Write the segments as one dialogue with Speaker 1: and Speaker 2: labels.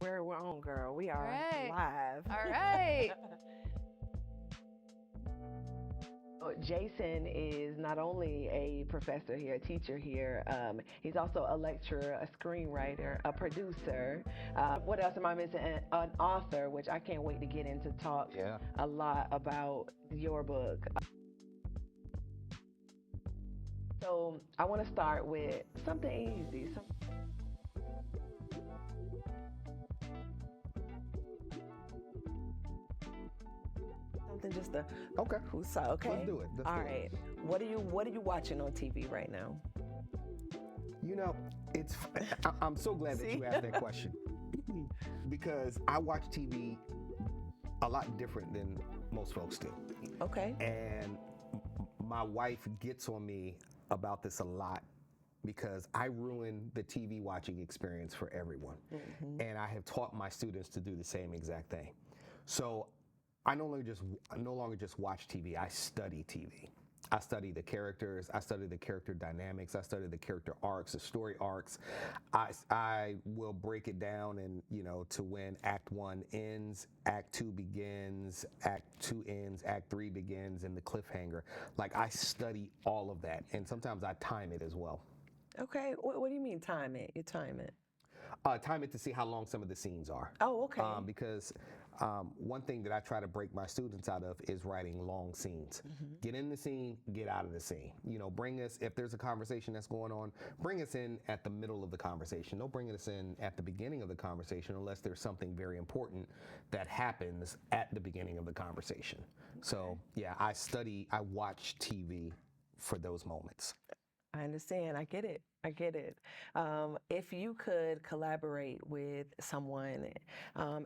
Speaker 1: We're on, girl. We
Speaker 2: All
Speaker 1: are
Speaker 2: right.
Speaker 1: live.
Speaker 2: All right.
Speaker 1: Jason is not only a professor here, a teacher here, he's also a lecturer, a screenwriter, a producer. What else am I missing? An author, which I can't wait to get into talk a lot about your book. So I want to start with something easy. Something just to
Speaker 3: Okay.
Speaker 1: okay.
Speaker 3: Let's do it.
Speaker 1: All right. What are you watching on TV right now?
Speaker 3: You know, it's. I'm so glad that you asked that question because I watch TV a lot different than most folks do,
Speaker 1: Okay.
Speaker 3: and my wife gets on me about this a lot because I ruin the TV watching experience for everyone, and I have taught my students to do the same exact thing. So I no longer just watch TV. I study TV. I study the characters. I study the character dynamics. I study the character arcs, the story arcs. I will break it down and to when Act 1 ends, Act 2 begins, Act 2 ends, Act 3 begins, and the cliffhanger. Like I study all of that, and sometimes I time it as well.
Speaker 1: Okay. What do you mean time it? You time it?
Speaker 3: Time it to see how long some of the scenes are.
Speaker 1: Oh, okay.
Speaker 3: Because one thing that I try to break my students out of is writing long scenes. Get in the scene, get out of the scene. Bring us, if there's a conversation that's going on, bring us in at the middle of the conversation. Don't bring us in at the beginning of the conversation unless there's something very important that happens at the beginning of the conversation. So, yeah, I watch TV for those moments.
Speaker 1: I understand. I get it. I get it. If you could collaborate with someone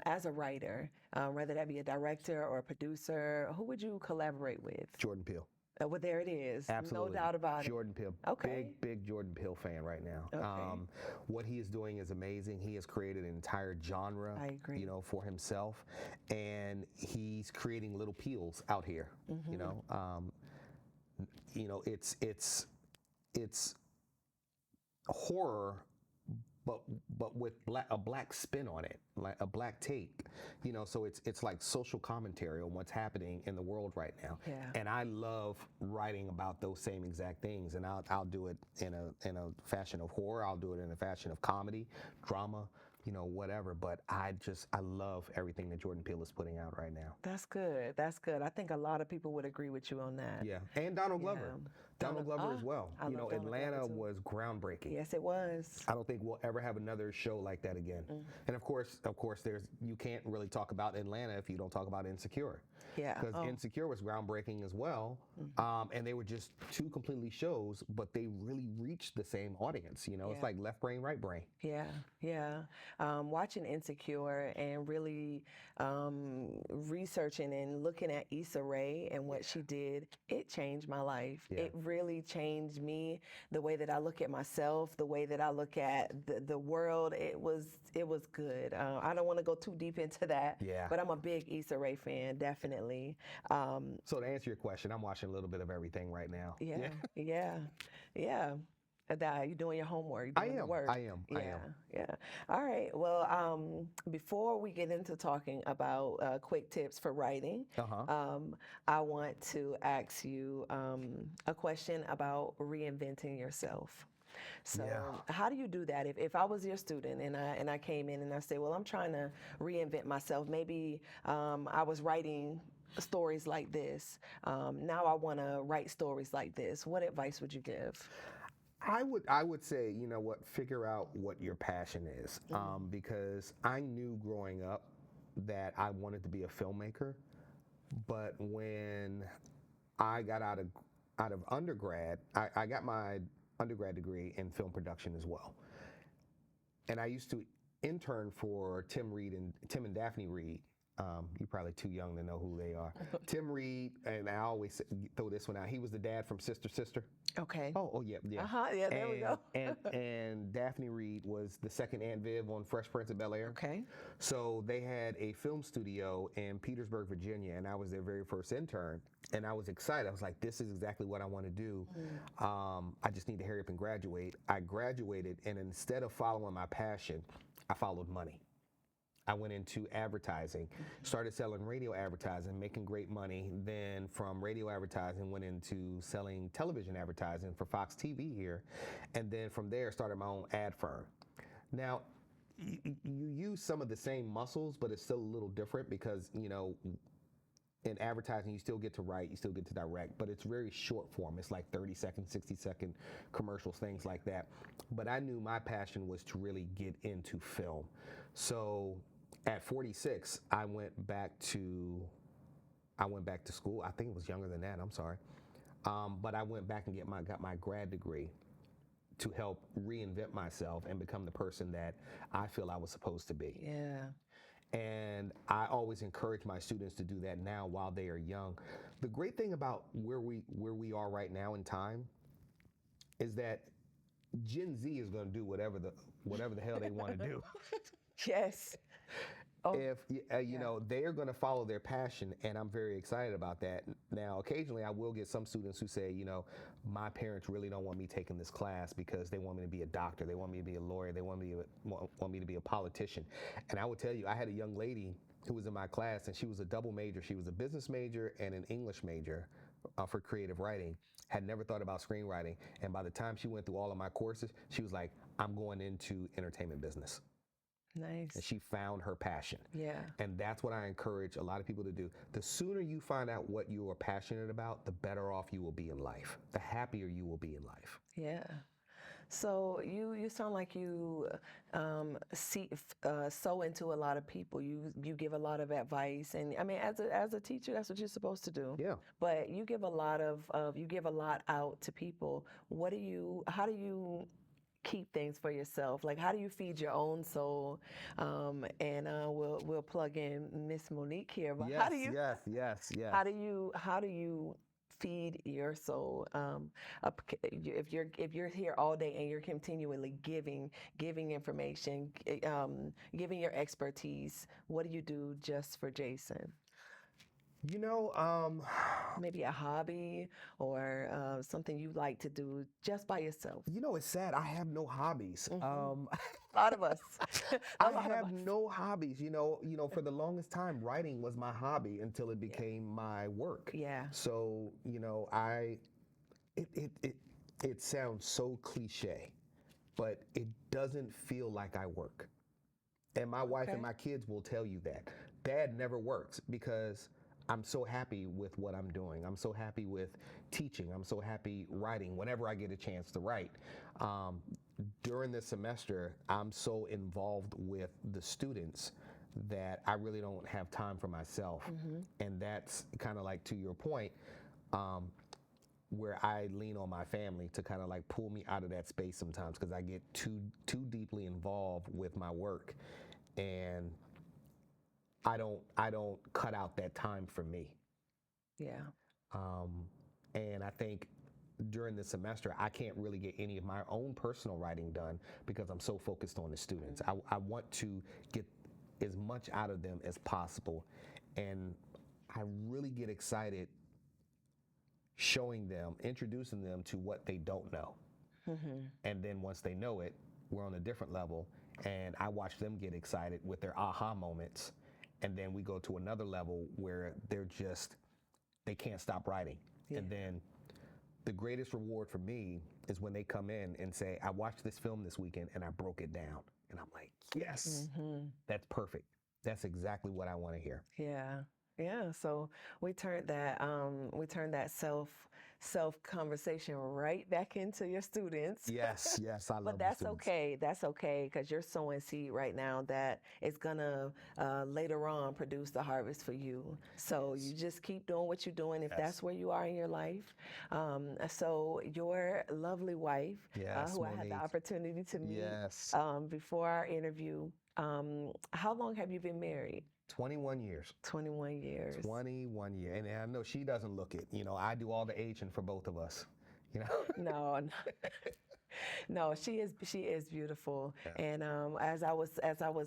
Speaker 1: as a writer, whether that be a director or a producer, who would you collaborate with?
Speaker 3: Jordan Peele.
Speaker 1: Well, there it is.
Speaker 3: Absolutely.
Speaker 1: No doubt about it.
Speaker 3: Jordan Peele.
Speaker 1: Okay.
Speaker 3: Big Jordan Peele fan right now.
Speaker 1: Okay.
Speaker 3: What he is doing is amazing. He has created an entire genre,
Speaker 1: I agree.
Speaker 3: for himself, and he's creating little Peels out here. It's horror, but with a black spin on it, like a black take, so it's like social commentary on what's happening in the world right now.
Speaker 1: Yeah.
Speaker 3: And I love writing about those same exact things, and I'll do it in a fashion of horror. I'll do it in a fashion of comedy, drama, whatever. But I love everything that Jordan Peele is putting out right now.
Speaker 1: That's good. That's good. I think a lot of people would agree with you on that.
Speaker 3: Yeah, and Donald Glover.
Speaker 1: Yeah.
Speaker 3: Donald Glover as well.
Speaker 1: I love Donald
Speaker 3: Atlanta
Speaker 1: Glover too.
Speaker 3: was groundbreaking.
Speaker 1: Yes, it was.
Speaker 3: I don't think we'll ever have another show like that again. And of course, you can't really talk about Atlanta if you don't talk about Insecure.
Speaker 1: Yeah.
Speaker 3: Because Insecure was groundbreaking as well. And they were just two completely shows, but they really reached the same audience. It's like left brain, right brain.
Speaker 1: Yeah, yeah. Watching Insecure and really researching and looking at Issa Rae and what she did, it changed my life.
Speaker 3: Yeah.
Speaker 1: It really changed me, the way that I look at myself, the way that I look at the world. It was good. I don't want to go too deep into that, but I'm a big Issa Rae fan, definitely.
Speaker 3: So to answer your question, I'm watching a little bit of everything right now.
Speaker 1: Yeah. You doing your homework? You doing the work?
Speaker 3: I am.
Speaker 1: Yeah. All right. Well, before we get into talking about quick tips for writing, I want to ask you a question about reinventing yourself. So how do you do that? If I was your student and I came in and I said, well, I'm trying to reinvent myself. Maybe I was writing stories like this. Now I want to write stories like this. What advice would you give?
Speaker 3: I would say, figure out what your passion is, because I knew growing up that I wanted to be a filmmaker, but when I got out of undergrad, I got my undergrad degree in film production as well, and I used to intern for Tim and Daphne Reed. You're probably too young to know who they are. Tim Reed, and I always throw this one out. He was the dad from Sister Sister.
Speaker 1: Okay.
Speaker 3: Oh yeah.
Speaker 1: Yeah, there we go.
Speaker 3: and Daphne Reed was the second Aunt Viv on Fresh Prince of Bel-Air.
Speaker 1: Okay.
Speaker 3: So they had a film studio in Petersburg, Virginia, and I was their very first intern. And I was excited. I was like, this is exactly what I want to do. I just need to hurry up and graduate. I graduated, and instead of following my passion, I followed money. I went into advertising, started selling radio advertising, making great money. Then from radio advertising, went into selling television advertising for Fox TV here. And then from there, started my own ad firm. Now, you use some of the same muscles, but it's still a little different because, you know, in advertising, you still get to write, you still get to direct, but it's very short form. It's like 30-second, 60-second commercials, things like that. But I knew my passion was to really get into film. So at 46, I went back to school. I think it was younger than that, I'm sorry. But I went back and got my grad degree to help reinvent myself and become the person that I feel I was supposed to be.
Speaker 1: Yeah.
Speaker 3: And I always encourage my students to do that now while they are young. The great thing about where we are right now in time is that Gen Z is going to do whatever the hell they want to do.
Speaker 1: Yes. Oh,
Speaker 3: If you know, they are going to follow their passion, and I'm very excited about that. Now, occasionally, I will get some students who say, you know, my parents really don't want me taking this class because they want me to be a doctor, they want me to be a lawyer, they want me to be a politician. And I will tell you, I had a young lady who was in my class, and she was a double major. She was a business major and an English major for creative writing. Had never thought about screenwriting, and by the time she went through all of my courses, she was like, I'm going into entertainment business.
Speaker 1: nice.
Speaker 3: And she found her passion.
Speaker 1: Yeah.
Speaker 3: And that's what I encourage a lot of people to do. The sooner you find out what you are passionate about, the better off you will be in life. The happier you will be in life.
Speaker 1: Yeah. So you sound like you sow into a lot of people. You give a lot of advice, and I mean, as a teacher, that's what you're supposed to do.
Speaker 3: Yeah.
Speaker 1: But you give a lot out to people. How do you keep things for yourself? Like, how do you feed your own soul? And we'll plug in Miss Monique here. But
Speaker 3: Yes, yes.
Speaker 1: how do you feed your soul? If you're here all day and you're continually giving information, giving your expertise, what do you do just for Jason?
Speaker 3: You know,
Speaker 1: Maybe a hobby or something you like to do just by yourself.
Speaker 3: you know, it's sad. I have no hobbies.
Speaker 1: A lot of us.
Speaker 3: I have no hobbies. You know, for the longest time, writing was my hobby until it became my work.
Speaker 1: Yeah.
Speaker 3: So, you know, it sounds so cliche, but it doesn't feel like I work. And my wife and my kids will tell you that. Dad never works because I'm so happy with what I'm doing. I'm so happy with teaching. I'm so happy writing whenever I get a chance to write. During this semester, I'm so involved with the students that I really don't have time for myself. And that's kind of like, to your point, where I lean on my family to kind of like pull me out of that space sometimes, because I get too deeply involved with my work, and I don't cut out that time for me.
Speaker 1: Yeah.
Speaker 3: And I think during the semester, I can't really get any of my own personal writing done because I'm so focused on the students. I want to get as much out of them as possible, and I really get excited showing them, introducing them to what they don't know. And then once they know it, we're on a different level, and I watch them get excited with their aha moments. And then we go to another level where they can't stop writing.
Speaker 1: Yeah.
Speaker 3: And then the greatest reward for me is when they come in and say, I watched this film this weekend and I broke it down. And I'm like, yes, that's perfect. That's exactly what I want to hear.
Speaker 1: Yeah. Yeah. So we turned that self conversation right back into your students.
Speaker 3: Yes, I love
Speaker 1: But
Speaker 3: the
Speaker 1: that's
Speaker 3: students.
Speaker 1: okay. That's okay, because you're sowing seed right now that is gonna later on produce the harvest for you. So you just keep doing what you're doing if that's where you are in your life. So your lovely wife, who I had the
Speaker 3: Monique.
Speaker 1: opportunity to meet
Speaker 3: Yes.
Speaker 1: before our interview, how long have you been married?
Speaker 3: 21 years.
Speaker 1: 21 years.
Speaker 3: 21 years. And I know she doesn't look it. You know, I do all the aging for both of us. You know?
Speaker 1: No. No, she is beautiful.
Speaker 3: Yeah.
Speaker 1: And as I was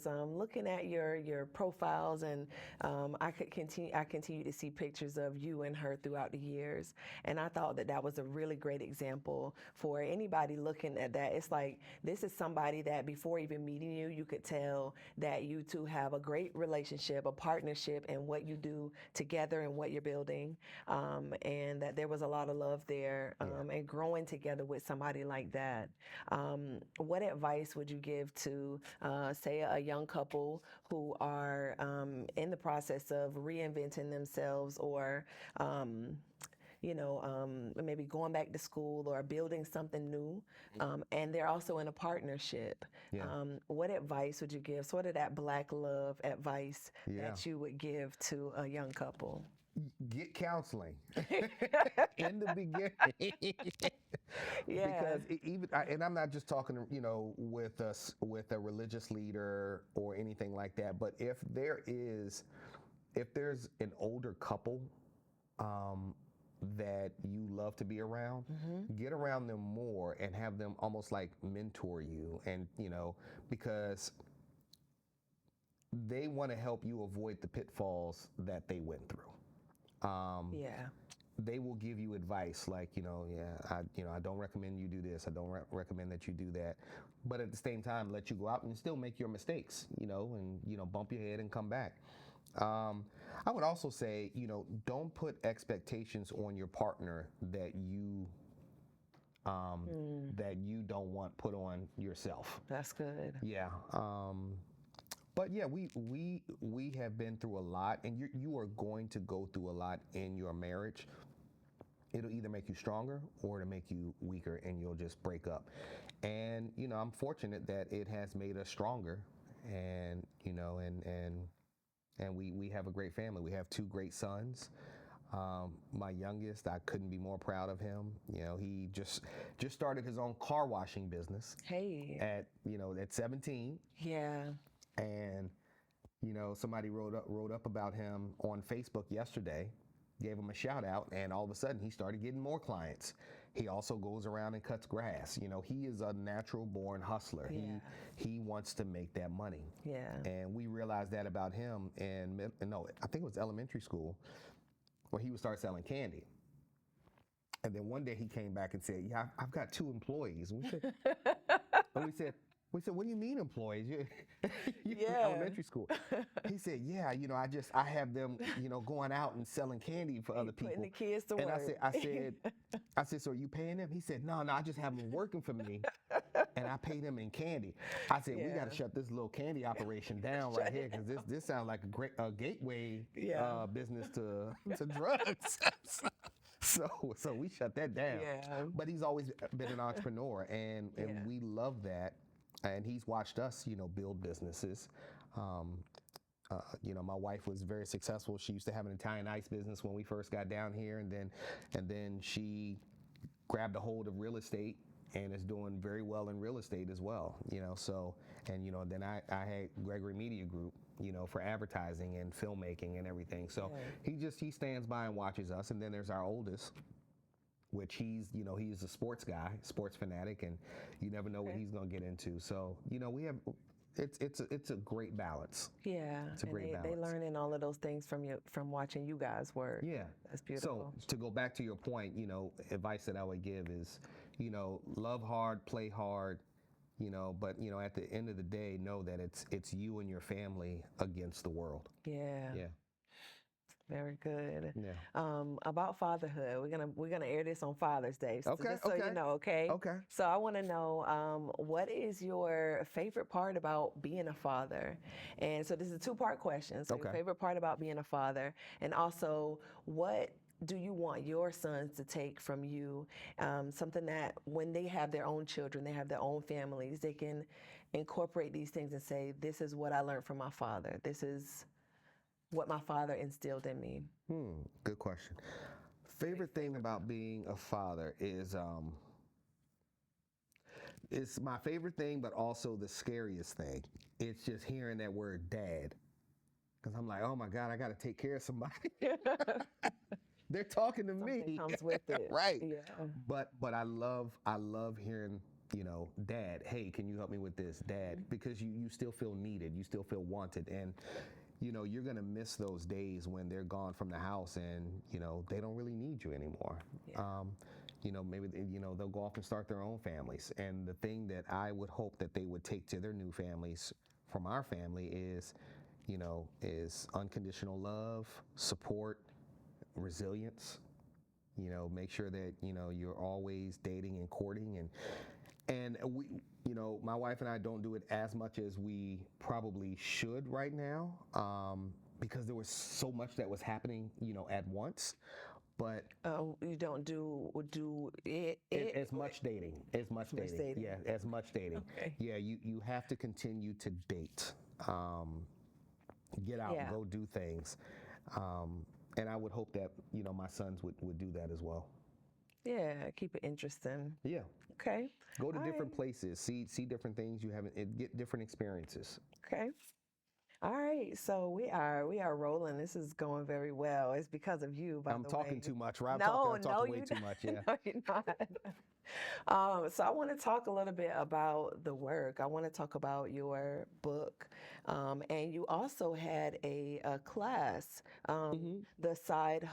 Speaker 1: looking at your profiles, and I continue to see pictures of you and her throughout the years, and I thought that that was a really great example for anybody looking at that. It's like this is somebody that before even meeting you, you could tell that you two have a great relationship, a partnership, and what you do together and what you're building, and that there was a lot of love there, and growing together with somebody like that. What advice would you give to, say, a young couple who are in the process of reinventing themselves, or maybe going back to school or building something new, and they're also in a partnership?
Speaker 3: Yeah.
Speaker 1: What advice would you give, sort of that Black love advice that you would give to a young couple?
Speaker 3: Get counseling in the beginning.
Speaker 1: Yeah.
Speaker 3: Because and I'm not just talking, with a religious leader or anything like that, but if there's an older couple that you love to be around, get around them more and have them almost like mentor you, and because they want to help you avoid the pitfalls that they went through. They will give you advice like, I don't recommend you do this. I don't recommend that you do that. But at the same time, let you go out and still make your mistakes, and, bump your head and come back. I would also say, don't put expectations on your partner that you don't want put on yourself.
Speaker 1: That's good.
Speaker 3: Yeah. But yeah, we have been through a lot, and you are going to go through a lot in your marriage. It'll either make you stronger or it'll make you weaker, and you'll just break up. And I'm fortunate that it has made us stronger, and we have a great family. We have two great sons. My youngest, I couldn't be more proud of him. He just started his own car washing business.
Speaker 1: Hey.
Speaker 3: At 17.
Speaker 1: Yeah.
Speaker 3: And somebody wrote up about him on Facebook yesterday, gave him a shout out, and all of a sudden he started getting more clients. He also goes around and cuts grass. He is a natural born hustler.
Speaker 1: Yeah.
Speaker 3: He wants to make that money.
Speaker 1: Yeah.
Speaker 3: And we realized that about him I think it was elementary school, where he would start selling candy. And then one day he came back and said, "Yeah, I've got 2 employees." And we said, "What do you mean employees? You're in elementary school." He said, "Yeah, I have them, going out and selling candy for other people."
Speaker 1: Putting the kids to work.
Speaker 3: And I said, "So are you paying them?" He said, "No, I just have them working for me, and I pay them in candy." I said, "We got to shut this little candy operation down right here, because this sounds like a gateway business to drugs." So we shut that down.
Speaker 1: Yeah.
Speaker 3: But he's always been an entrepreneur, and we love that. And he's watched us, build businesses. My wife was very successful. She used to have an Italian ice business when we first got down here, and then she grabbed a hold of real estate and is doing very well in real estate as well. Then I had Gregory Media Group, for advertising and filmmaking and everything. So he stands by and watches us. And then there's our oldest, which he's a sports guy, sports fanatic, and you never know what he's going to get into. So, we have, it's a great balance.
Speaker 1: Yeah.
Speaker 3: It's a great balance.
Speaker 1: They learning all of those things from watching you guys work.
Speaker 3: Yeah.
Speaker 1: That's beautiful.
Speaker 3: So to go back to your point, advice that I would give is, love hard, play hard, but at the end of the day, know that it's you and your family against the world.
Speaker 1: Yeah.
Speaker 3: Yeah.
Speaker 1: Very good.
Speaker 3: Yeah.
Speaker 1: About fatherhood, we're gonna air this on Father's Day. So
Speaker 3: Okay.
Speaker 1: just so you know, okay.
Speaker 3: Okay.
Speaker 1: So I want to know, what is your favorite part about being a father? And so this is a 2-part question. So your favorite part about being a father, and also what do you want your sons to take from you? Something that when they have their own children, they have their own families, they can incorporate these things and say, "This is what I learned from my father. This is what my father instilled in me."
Speaker 3: Good question. Favorite thing about being a father is it's my favorite thing, but also the scariest thing. It's just hearing that word dad. Because I'm like, oh my God, I got to take care of somebody. They're talking to me.
Speaker 1: Something comes with it.
Speaker 3: Right.
Speaker 1: Yeah.
Speaker 3: But I love hearing Dad, hey, can you help me with this? Dad, because you still feel needed, you still feel wanted, and you're gonna miss those days when they're gone from the house and they don't really need you anymore.
Speaker 1: Yeah.
Speaker 3: Maybe they'll go off and start their own families. And the thing that I would hope that they would take to their new families from our family is unconditional love, support, resilience. Make sure that you're always dating and courting, and we, my wife and I don't do it as much as we probably should right now, because there was so much that was happening, at once. But
Speaker 1: you don't do it
Speaker 3: as much dating, as much dating. Yeah, as much dating.
Speaker 1: Okay.
Speaker 3: Yeah, you have to continue to date, get out,
Speaker 1: Yeah.
Speaker 3: go do things, and I would hope that my sons would do that as well.
Speaker 1: Yeah, keep it interesting.
Speaker 3: Yeah.
Speaker 1: Okay.
Speaker 3: Go to
Speaker 1: All
Speaker 3: different
Speaker 1: right.
Speaker 3: places, see different things you haven't, get different experiences.
Speaker 1: Okay. All right, so we are rolling. This is going very well. It's because of you, by
Speaker 3: I'm
Speaker 1: the
Speaker 3: talking
Speaker 1: way.
Speaker 3: too much, right?
Speaker 1: No,
Speaker 3: I'm talking way
Speaker 1: you
Speaker 3: too
Speaker 1: don't.
Speaker 3: much. Yeah.
Speaker 1: No, you're not. So I want to talk a little bit about the work. I want to talk about your book, and you also had a class, the side.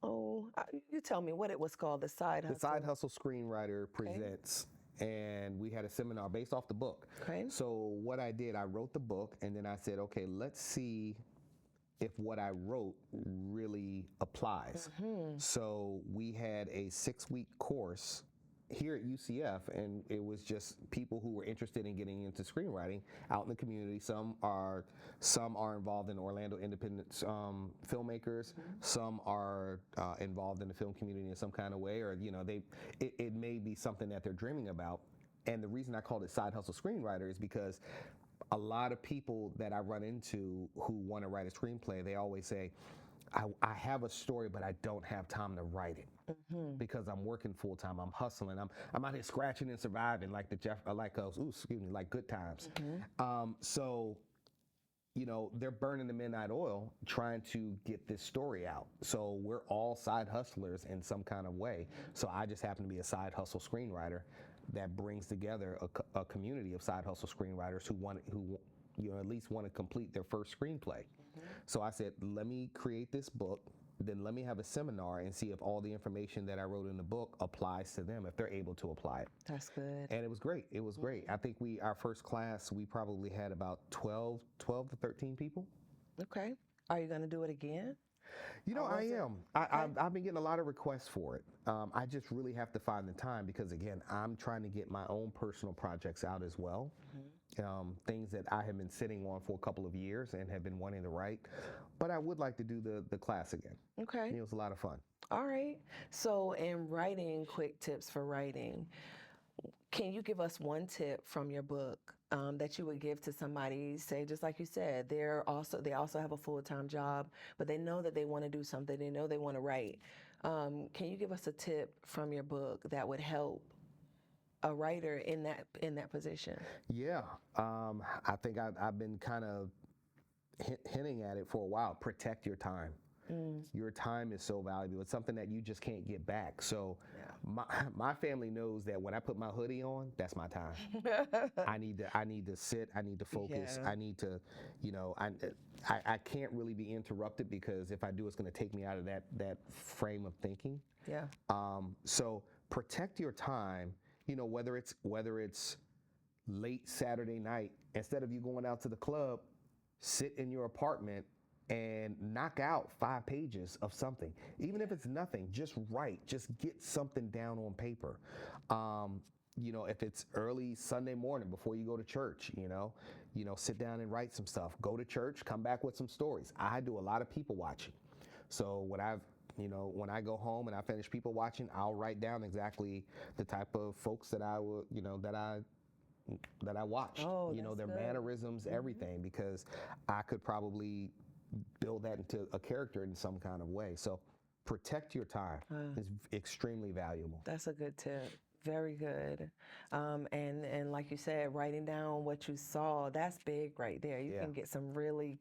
Speaker 1: You tell me what it was called. The side
Speaker 3: The
Speaker 1: hustle.
Speaker 3: Side Hustle Screenwriter presents, and we had a seminar based off the book.
Speaker 1: Okay.
Speaker 3: So what I did, I wrote the book, and then I said, okay, let's see if what I wrote really applies. So we had a 6-week course here at UCF, and it was just people who were interested in getting into screenwriting out in the community. Some are involved in Orlando independent filmmakers. Some are involved in the film community in some kind of way, or it may be something that they're dreaming about. And the reason I called it Side Hustle Screenwriter is because a lot of people that I run into who want to write a screenplay, they always say, I have a story, but I don't have time to write it because I'm working full time. I'm hustling. I'm out here scratching and surviving like like Good Times. So they're burning the midnight oil trying to get this story out. So we're all side hustlers in some kind of way. So I just happen to be a side hustle screenwriter that brings together a community of side hustle screenwriters who at least want to complete their first screenplay. So I said, let me create this book, then let me have a seminar and see if all the information that I wrote in the book applies to them, if they're able to apply it.
Speaker 1: That's good.
Speaker 3: And it was great. It was great. I think our first class, we probably had about 12 to 13 people.
Speaker 1: Okay. Are you going to do it again?
Speaker 3: I am. I've been getting a lot of requests for it. I just really have to find the time because, again, I'm trying to get my own personal projects out as well. Things that I have been sitting on for a couple of years and have been wanting to write. But I would like to do the class again.
Speaker 1: Okay.
Speaker 3: It was a lot of fun.
Speaker 1: All right. So in writing, quick tips for writing, can you give us one tip from your book that you would give to somebody, say, just like you said, they also have a full-time job, but they know that they want to do something, they know they want to write. Can you give us a tip from your book that would help a writer in that position?
Speaker 3: Yeah. I think I've been kind of hinting at it for a while. Protect your time. Your time is so valuable. It's something that you just can't get back. So my family knows that when I put my hoodie on, that's my time. I need to sit. I need to focus.
Speaker 1: Yeah.
Speaker 3: I need to, I can't really be interrupted because if I do, it's going to take me out of that frame of thinking.
Speaker 1: Yeah.
Speaker 3: So protect your time. Whether it's late Saturday night, instead of you going out to the club, sit in your apartment and knock out 5 pages of something. Even if it's nothing, just write. Just get something down on paper. If it's early Sunday morning before you go to church, sit down and write some stuff. Go to church, come back with some stories. I do a lot of people watching. So when I go home and I finish people watching, I'll write down exactly the type of folks that I would, that I watched.
Speaker 1: Oh,
Speaker 3: their
Speaker 1: that's good.
Speaker 3: mannerisms, everything, because I could probably build that into a character in some kind of way. So protect your time is extremely valuable.
Speaker 1: That's a good tip. Very good. And like you said, writing down what you saw, that's big right there. You can get some really,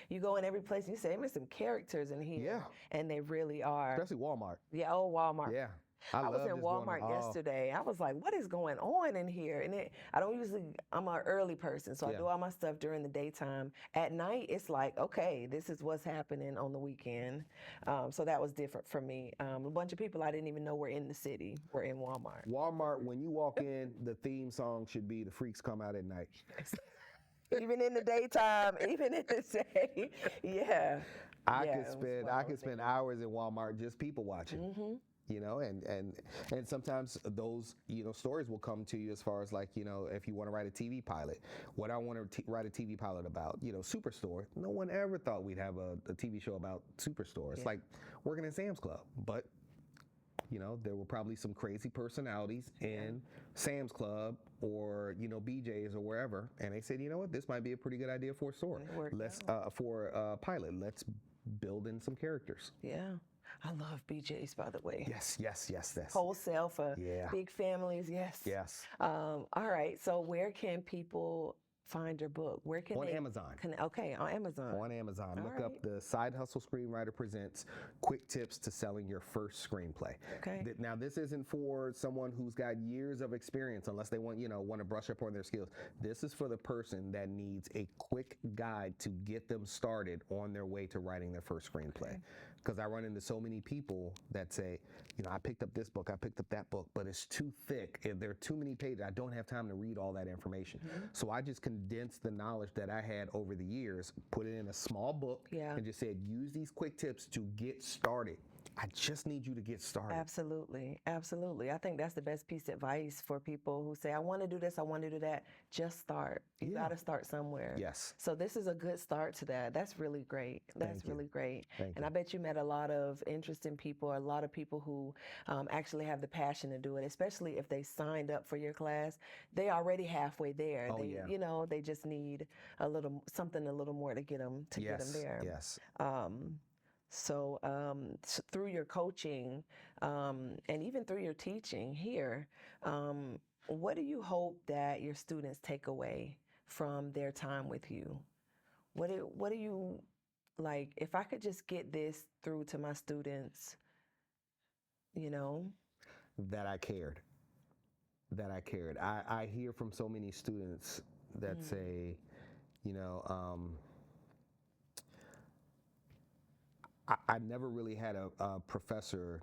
Speaker 1: you go in every place and you say, there's some characters in here.
Speaker 3: Yeah.
Speaker 1: And they really are.
Speaker 3: Especially Walmart.
Speaker 1: Yeah, Walmart.
Speaker 3: Yeah. I
Speaker 1: I was
Speaker 3: love
Speaker 1: in
Speaker 3: just going to,
Speaker 1: Walmart yesterday. I was like, what is going on in here? And I don't usually, I'm an early person, so I
Speaker 3: Yeah.
Speaker 1: do all my stuff during the daytime. At night, it's like, okay, this is what's happening on the weekend. So that was different for me. A bunch of people I didn't even know were in the city were in Walmart.
Speaker 3: Walmart, when you walk in, the theme song should be "The Freaks Come Out at Night."
Speaker 1: Even in the daytime, even in the day. Yeah.
Speaker 3: I
Speaker 1: Yeah,
Speaker 3: could
Speaker 1: it was
Speaker 3: spend
Speaker 1: one of
Speaker 3: I
Speaker 1: those
Speaker 3: could spend
Speaker 1: things.
Speaker 3: hours in Walmart just people watching. You know, and sometimes those, you know, stories will come to you as far as like, you know, if you want to write a TV pilot, what I want to write a TV pilot about, you know, Superstore. No one ever thought we'd have a TV show about Superstore. It's like working at Sam's Club, but you know, there were probably some crazy personalities in Sam's Club or, you know, BJ's or wherever, and they said, you know what, this might be a pretty good idea for a store.
Speaker 1: And it worked
Speaker 3: Let's for a pilot, let's build in some characters.
Speaker 1: Yeah. I love BJ's, by the way.
Speaker 3: Yes.
Speaker 1: Wholesale for
Speaker 3: Yeah.
Speaker 1: big families, yes.
Speaker 3: Yes.
Speaker 1: All right. So where can people find your book? Where can
Speaker 3: On
Speaker 1: they?
Speaker 3: Amazon.
Speaker 1: Okay, on Amazon.
Speaker 3: On Amazon.
Speaker 1: All
Speaker 3: Look
Speaker 1: right.
Speaker 3: up the Side Hustle Screenwriter Presents Quick Tips to Selling Your First Screenplay.
Speaker 1: Okay.
Speaker 3: Now, this isn't for someone who's got years of experience, unless they want to brush up on their skills. This is for the person that needs a quick guide to get them started on their way to writing their first screenplay. Because I run into so many people that say, you know, I picked up this book, I picked up that book, but it's too thick. There are too many pages. I don't have time to read all that information. So I just condensed the knowledge that I had over the years, put it in a small book, and just said, use these quick tips to get started. I just need you to get started.
Speaker 1: Absolutely. Absolutely. I think that's the best piece of advice for people who say, I want to do this, I want to do that. Just start. You got to start somewhere.
Speaker 3: Yes.
Speaker 1: So this is a good start to that. That's really great. That's really great. And I bet you met a lot of interesting people, a lot of people who actually have the passion to do it, especially if they signed up for your class. They already halfway there. You know, they just need something a little more to get them there.
Speaker 3: Yes.
Speaker 1: So through your coaching and even through your teaching here, what do you hope that your students take away from their time with you? What do you like, if I could just get this through to my students, you know?
Speaker 3: That I cared. I hear from so many students that say, you know, I never really had a professor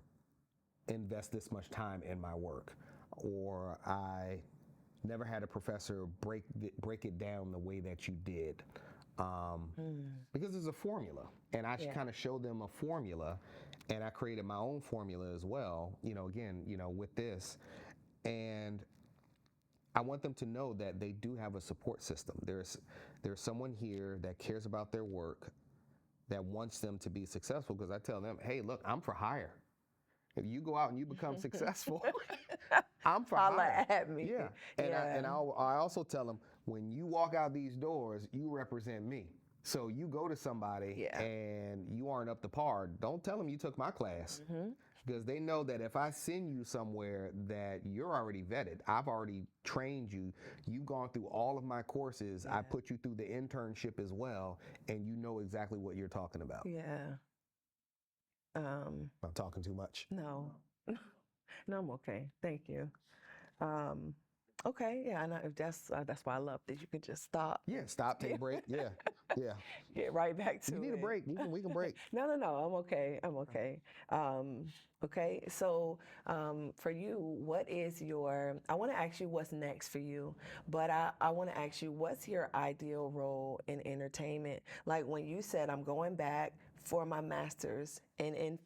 Speaker 3: invest this much time in my work, or I never had a professor break it down the way that you did, because there's a formula, and I kind of showed them a formula, and I created my own formula as well. You know, again, you know, with this, and I want them to know that they do have a support system. There's someone here that cares about their work, that wants them to be successful, because I tell them, hey, look, I'm for hire. If you go out and you become successful, I'm for hire.
Speaker 1: At me.
Speaker 3: Yeah. And I also tell them, when you walk out these doors, you represent me. So you go to somebody and you aren't up to par, don't tell them you took my class. Because they know that if I send you somewhere that you're already vetted, I've already trained you, you've gone through all of my courses, I put you through the internship as well, and you know exactly what you're talking about.
Speaker 1: Yeah.
Speaker 3: I'm talking too much.
Speaker 1: No. No, I'm okay. Thank you. Okay, yeah, and that's why I love that you can just stop.
Speaker 3: Yeah, stop, take a break. Yeah.
Speaker 1: Get right back to it.
Speaker 3: You need a break. We can break.
Speaker 1: No, I'm okay. I'm okay. Okay, so for you, what is I want to ask you what's next for you, but I want to ask you, what's your ideal role in entertainment? Like when you said, I'm going back for my master's in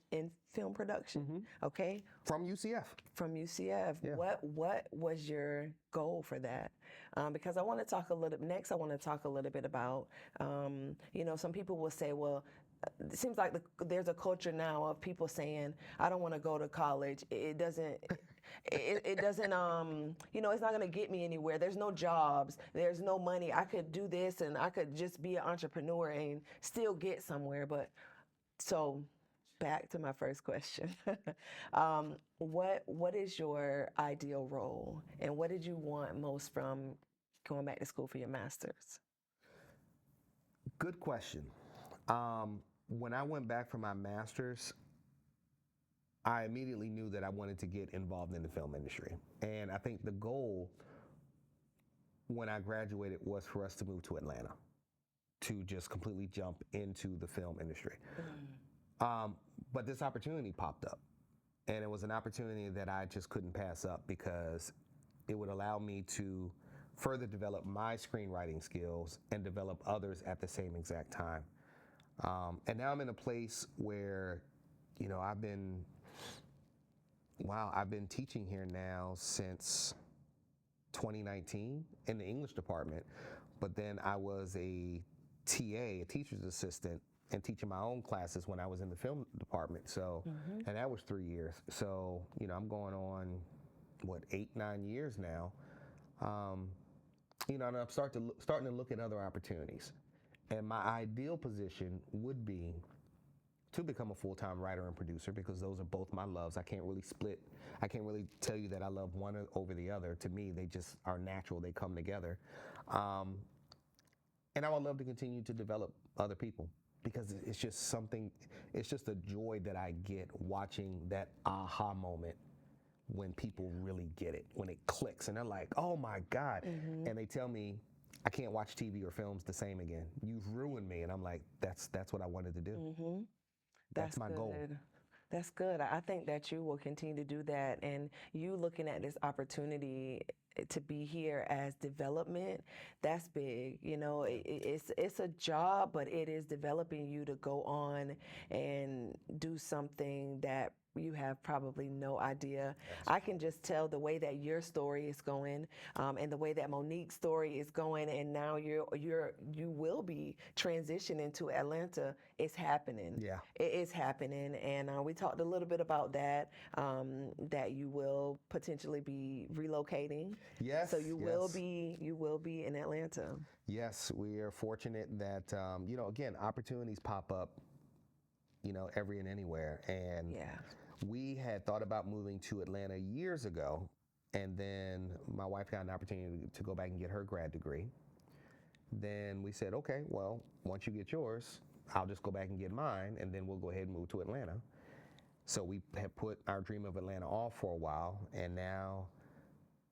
Speaker 1: film production, okay?
Speaker 3: From UCF.
Speaker 1: From UCF.
Speaker 3: Yeah.
Speaker 1: What was your goal for that? Because I want to talk a little bit about, you know, some people will say, well, it seems like there's a culture now of people saying, I don't want to go to college. It doesn't, you know, it's not going to get me anywhere. There's no jobs. There's no money. I could do this and I could just be an entrepreneur and still get somewhere. But so back to my first question. What is your ideal role, and what did you want most from going back to school for your master's?
Speaker 3: Good question. When I went back for my master's, I immediately knew that I wanted to get involved in the film industry. And I think the goal when I graduated was for us to move to Atlanta, to just completely jump into the film industry. But this opportunity popped up, and it was an opportunity that I just couldn't pass up because it would allow me to further develop my screenwriting skills and develop others at the same exact time. And now I'm in a place where, you know, I've been teaching here now since 2019 in the English department, but then I was a TA, a teacher's assistant, and teaching my own classes when I was in the film department. So, and that was 3 years. So, you know, I'm going on, 8-9 years now. You know, and I'm starting to look at other opportunities. And my ideal position would be to become a full-time writer and producer, because those are both my loves. I can't really tell you that I love one over the other. To me, they just are natural. They come together. And I would love to continue to develop other people, because it's just a joy that I get watching that aha moment when people really get it, when it clicks and they're like, oh my God. And they tell me, I can't watch TV or films the same again. You've ruined me. And I'm like, that's what I wanted to do. That's my goal.
Speaker 1: That's good. I think that you will continue to do that, and you looking at this opportunity to be here as development, that's big. You know, it's a job, but it is developing you to go on and do something that you have probably no idea. Yes. I can just tell the way that your story is going, and the way that Monique's story is going, and now you will be transitioning to Atlanta. It's happening.
Speaker 3: Yeah,
Speaker 1: it is happening, and we talked a little bit about that. That you will potentially be relocating.
Speaker 3: Yes.
Speaker 1: So you will be in Atlanta.
Speaker 3: Yes, we are fortunate that you know, again, opportunities pop up, you know, every and anywhere, and we had thought about moving to Atlanta years ago, and then my wife got an opportunity to go back and get her grad degree. Then we said, okay, well, once you get yours, I'll just go back and get mine, and then we'll go ahead and move to Atlanta. So we have put our dream of Atlanta off for a while, and now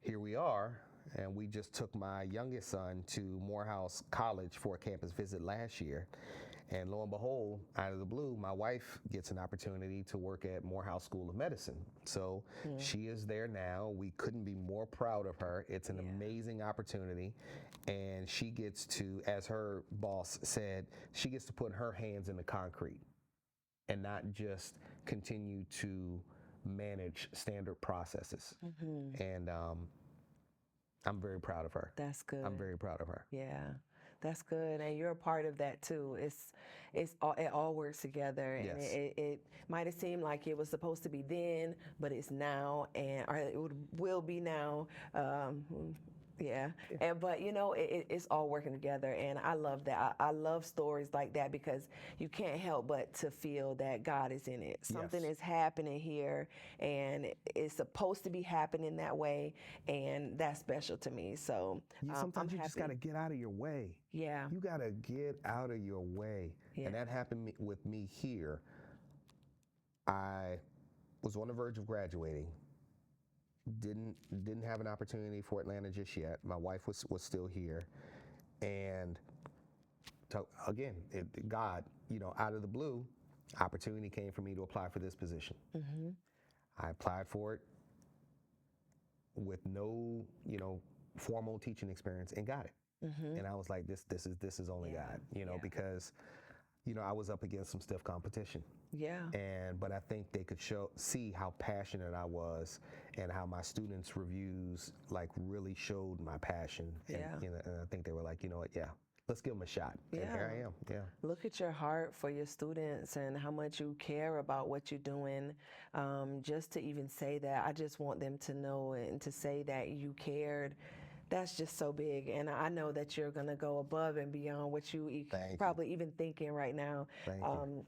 Speaker 3: here we are. And we just took my youngest son to Morehouse College for a campus visit last year. And lo and behold, out of the blue, my wife gets an opportunity to work at Morehouse School of Medicine. So she is there now. We couldn't be more proud of her. It's an amazing opportunity. And she gets to, as her boss said, she gets to put her hands in the concrete and not just continue to manage standard processes. And I'm very proud of her.
Speaker 1: That's good.
Speaker 3: I'm very proud of her.
Speaker 1: Yeah. That's good, and you're a part of that too. It all works together, and it might have seemed like it was supposed to be then, but it's now, or it will be now. But you know, it's all working together, and I love that. I love stories like that, because you can't help but to feel that God is in it. Something is happening here, and it's supposed to be happening that way, and that's special to me. So
Speaker 3: sometimes you just got to get out of your way.
Speaker 1: Yeah,
Speaker 3: you got to get out of your way, and that happened with me here. I was on the verge of graduating. Didn't have an opportunity for Atlanta just yet. My wife was still here, and again, God, you know, out of the blue, opportunity came for me to apply for this position. I applied for it with no, you know, formal teaching experience, and got it. And I was like, this is only God, you know, because, you know, I was up against some stiff competition. But I think they could see how passionate I was, and how my students' reviews like really showed my passion. And, you know, and I think they were like, you know what, let's give them a shot. And here I am.
Speaker 1: Look at your heart for your students and how much you care about what you're doing. Just to even say that, I just want them to know and to say that you cared. That's just so big, and I know that you're going to go above and beyond what you probably even thinking right now.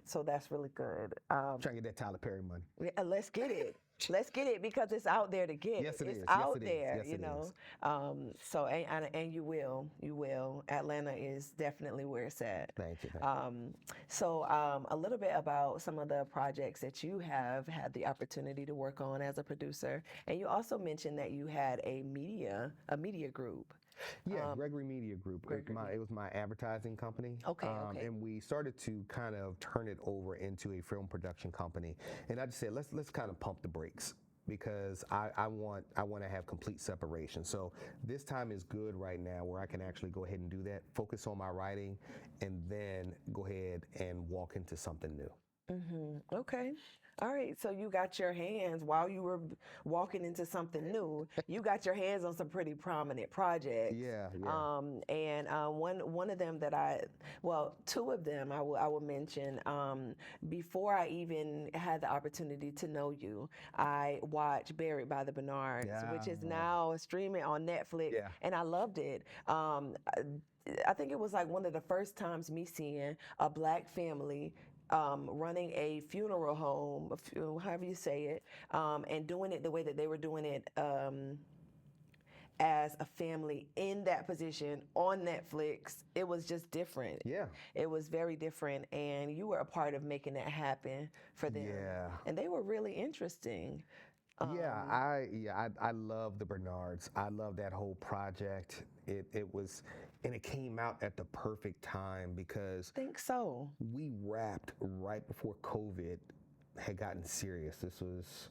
Speaker 1: So that's really good.
Speaker 3: Trying to get that Tyler Perry money.
Speaker 1: Let's get it. Let's get it because it's out there to get.
Speaker 3: Yes, it
Speaker 1: It's
Speaker 3: is. Yes,
Speaker 1: out
Speaker 3: it is.
Speaker 1: there,
Speaker 3: Yes,
Speaker 1: you
Speaker 3: it
Speaker 1: know.
Speaker 3: is.
Speaker 1: So and you will. Atlanta is definitely where it's at.
Speaker 3: Thank you. Thank
Speaker 1: A little bit about some of the projects that you have had the opportunity to work on as a producer, and you also mentioned that you had a media group.
Speaker 3: you. Yeah, Gregory Media Group. It was my advertising company.
Speaker 1: Okay, okay.
Speaker 3: And we started to kind of turn it over into a film production company. And I just said, let's kind of pump the brakes because I want to have complete separation. So this time is good right now where I can actually go ahead and do that, focus on my writing, and then go ahead and walk into something new.
Speaker 1: Okay. All right. So you got your hands while you were walking into something new. You got your hands on some pretty prominent projects.
Speaker 3: Yeah, yeah.
Speaker 1: One of them two of them I will mention. Before I even had the opportunity to know you, I watched Buried by the Bernards, which is now streaming on Netflix,
Speaker 3: Yeah.
Speaker 1: and I loved it. I think it was like one of the first times me seeing a Black family running a funeral home, however you say it, and doing it the way that they were doing it as a family in that position on Netflix. It was just different.
Speaker 3: Yeah.
Speaker 1: It was very different, and you were a part of making that happen for them.
Speaker 3: Yeah.
Speaker 1: And they were really interesting.
Speaker 3: I love the Bernards. I love that whole project. It was, and it came out at the perfect time because
Speaker 1: I think so.
Speaker 3: we wrapped right before COVID had gotten serious. This was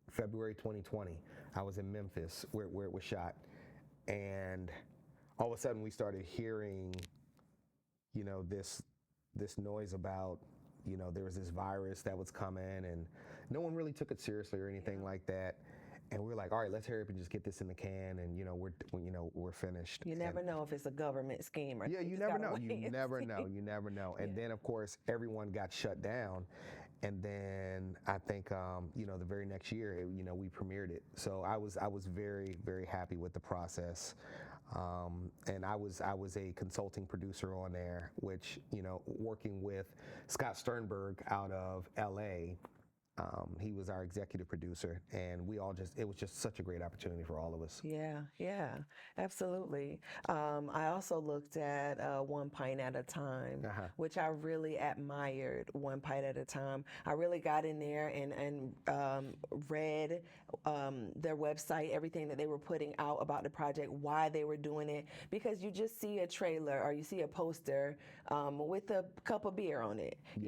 Speaker 3: February 2020. I was in Memphis where it was shot, and all of a sudden we started hearing, this noise about, there was this virus that was coming, and no one really took it seriously or anything like that. And we were like, all right, let's hurry up and just get this in the can, and we're finished.
Speaker 1: You never know if it's a government scheme or
Speaker 3: Yeah, you never know. You never know. You never know. And then of course everyone got shut down, and then I think the very next year we premiered it. So I was very, very happy with the process. And I was a consulting producer on there, which working with Scott Sternberg out of LA. He was our executive producer, and it was just such a great opportunity for all of us.
Speaker 1: Yeah, absolutely. I also looked at One Pint at a Time, which I really admired. One Pint at a Time. I really got in there and read their website, everything that they were putting out about the project, why they were doing it, because you just see a trailer or you see a poster with a cup of beer on it, and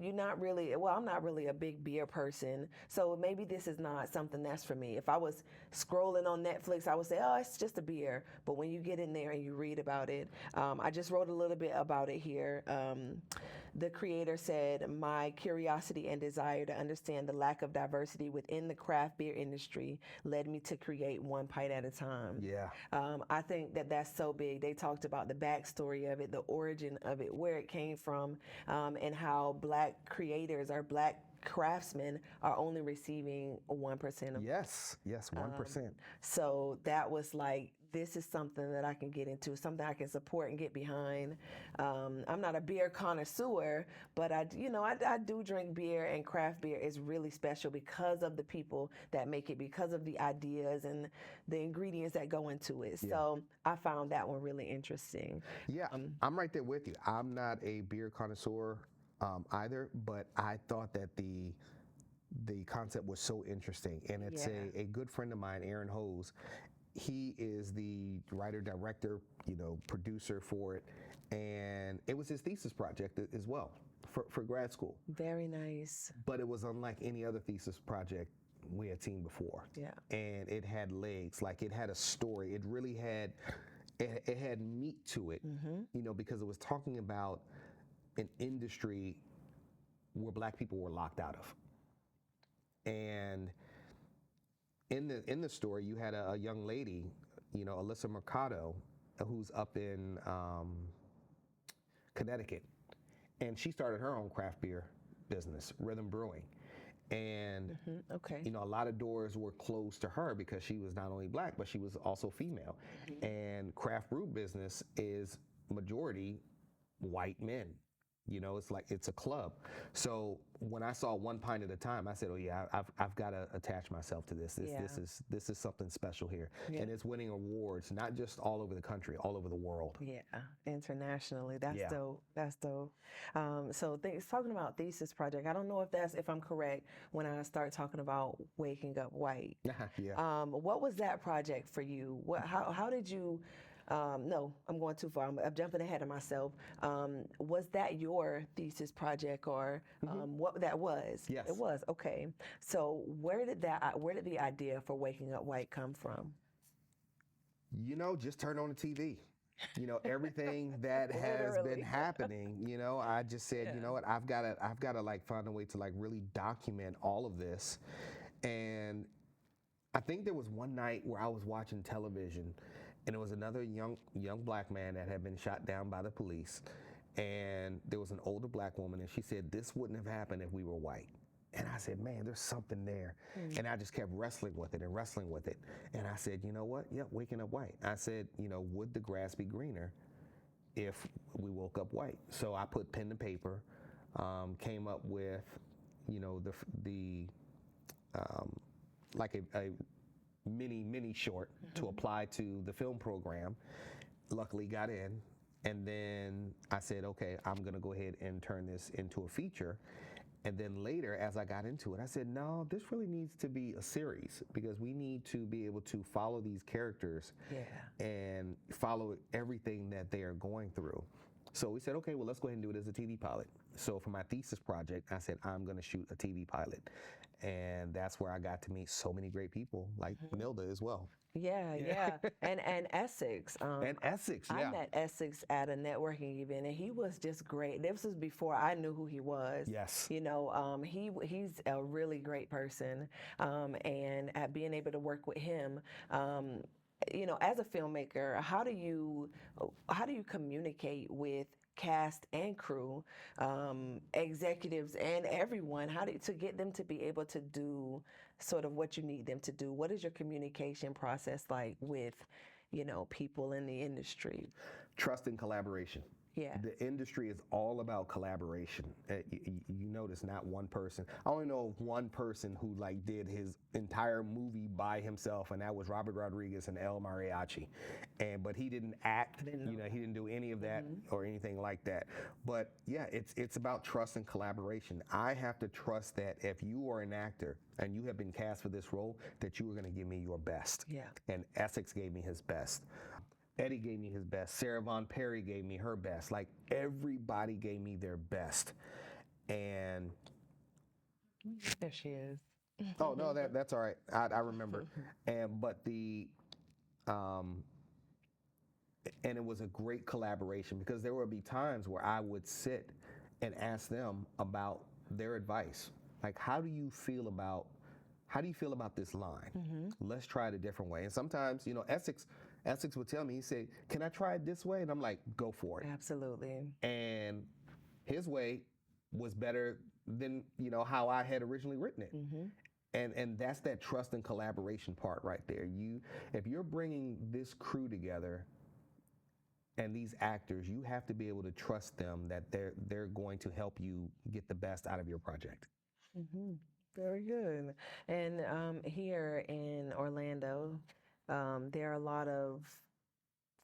Speaker 1: you're not really, I'm not really a big beer person, so maybe this is not something that's for me. If I was scrolling on Netflix, I would say, oh, it's just a beer. But when you get in there and you read about it, I just wrote a little bit about it here. The creator said, my curiosity and desire to understand the lack of diversity within the craft beer industry led me to create One Pint at a Time.
Speaker 3: Yeah.
Speaker 1: I think that that's so big. They talked about the backstory of it, the origin of it, where it came from, and how Black creators or Black craftsmen are only receiving 1% of.
Speaker 3: Yes, 1%.
Speaker 1: So that was like, this is something that I can get into, something I can support and get behind. I'm not a beer connoisseur, but I do drink beer, and craft beer is really special because of the people that make it, because of the ideas and the ingredients that go into it. So I found that one really interesting.
Speaker 3: Yeah, I'm right there with you. I'm not a beer connoisseur either, but I thought that the concept was so interesting, and it's a good friend of mine, Aaron Hose. He is the writer, director, producer for it, and it was his thesis project as well for grad school.
Speaker 1: Very nice.
Speaker 3: But it was unlike any other thesis project we had seen before.
Speaker 1: Yeah.
Speaker 3: And it had legs, like it had a story. It really had, it had meat to it, because it was talking about an industry where Black people were locked out of. And in the story, you had a young lady, Alyssa Mercado, who's up in Connecticut, and she started her own craft beer business, Rhythm Brewing. And a lot of doors were closed to her because she was not only Black, but she was also female. And craft brew business is majority white men. It's like it's a club. So when I saw One Pint at a Time, I said, "Oh yeah, I've got to attach myself to this. This is something special here."
Speaker 1: Yeah.
Speaker 3: And it's winning awards, not just all over the country, all over the world.
Speaker 1: Yeah, internationally. That's
Speaker 3: Yeah.
Speaker 1: dope. That's dope. So talking about thesis project, I don't know if I'm correct when I start talking about Waking Up White.
Speaker 3: Yeah.
Speaker 1: What was that project for you? How did you? No, I'm going too far. I'm jumping ahead of myself. Was that your thesis project, or what that was?
Speaker 3: Yes.
Speaker 1: It was. Okay. So where did the idea for Waking Up White come from?
Speaker 3: Just turn on the TV. Everything that has been
Speaker 1: Literally.
Speaker 3: happening, I just said, you know what, I've got to like find a way to like really document all of this. And I think there was one night where I was watching television, and it was another young black man that had been shot down by the police. And there was an older black woman, and she said, "This wouldn't have happened if we were white." And I said, "Man, there's something there." And I just kept wrestling with it and wrestling with it. And I said, "You know what? Yep, waking up white." I said, would the grass be greener if we woke up white? So I put pen to paper, came up with, the like a mini short to apply to the film program. Luckily got in. And then I said, okay, I'm going to go ahead and turn this into a feature. And then later, as I got into it, I said, no, this really needs to be a series, because we need to be able to follow these characters and follow everything that they are going through. So we said, okay, well, let's go ahead and do it as a TV pilot. So for my thesis project, I said, I'm going to shoot a TV pilot. And that's where I got to meet so many great people, like Milda as well.
Speaker 1: Yeah. And Essex.
Speaker 3: And Essex, yeah.
Speaker 1: I met Essex at a networking event, and he was just great. This was before I knew who he was.
Speaker 3: Yes.
Speaker 1: He's a really great person, and at being able to work with him. As a filmmaker, how do you communicate with cast and crew, executives and everyone, to get them to be able to do sort of what you need them to do? What is your communication process like with, people in the industry?
Speaker 3: Trust and collaboration.
Speaker 1: Yeah.
Speaker 3: The industry is all about collaboration. You notice not one person. I only know of one person who like did his entire movie by himself, and that was Robert Rodriguez and El Mariachi. But he didn't act. He didn't do any of that or anything like that. But yeah, it's about trust and collaboration. I have to trust that if you are an actor and you have been cast for this role, that you are going to give me your best.
Speaker 1: Yeah.
Speaker 3: And Essex gave me his best. Eddie gave me his best. Sarah Von Perry gave me her best. Like, everybody gave me their best. And
Speaker 1: there she is.
Speaker 3: Oh no, that's all right. I remember. And it was a great collaboration, because there would be times where I would sit and ask them about their advice. Like, how do you feel about this line? Let's try it a different way. And sometimes, Essex would tell me, he said, "Can I try it this way?" And I'm like, "Go for it."
Speaker 1: Absolutely.
Speaker 3: And his way was better than, how I had originally written it. And that's that trust and collaboration part right there. If you're bringing this crew together and these actors, you have to be able to trust them that they're going to help you get the best out of your project.
Speaker 1: Very good. And here in Orlando, there are a lot of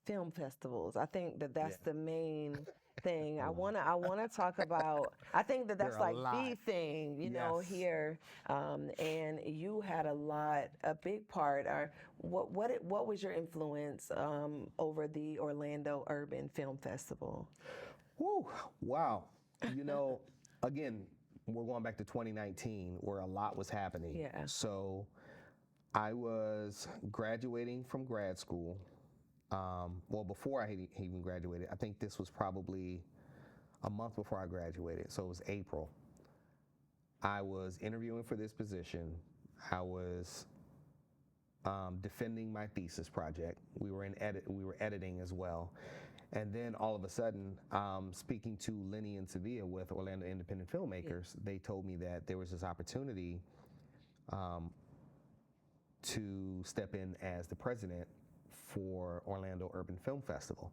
Speaker 1: film festivals. I think that's the main thing. I wanna talk about. I think that's like the thing, here. And you had a big part. Or what was your influence over the Orlando Urban Film Festival?
Speaker 3: Woo! Wow. Again, we're going back to 2019, where a lot was happening.
Speaker 1: Yeah.
Speaker 3: So I was graduating from grad school. Before I even graduated, I think this was probably a month before I graduated, so it was April. I was interviewing for this position. I was defending my thesis project. We were editing as well. And then all of a sudden, speaking to Lenny and Sevilla with Orlando Independent Filmmakers, they told me that there was this opportunity to step in as the president for Orlando Urban Film Festival.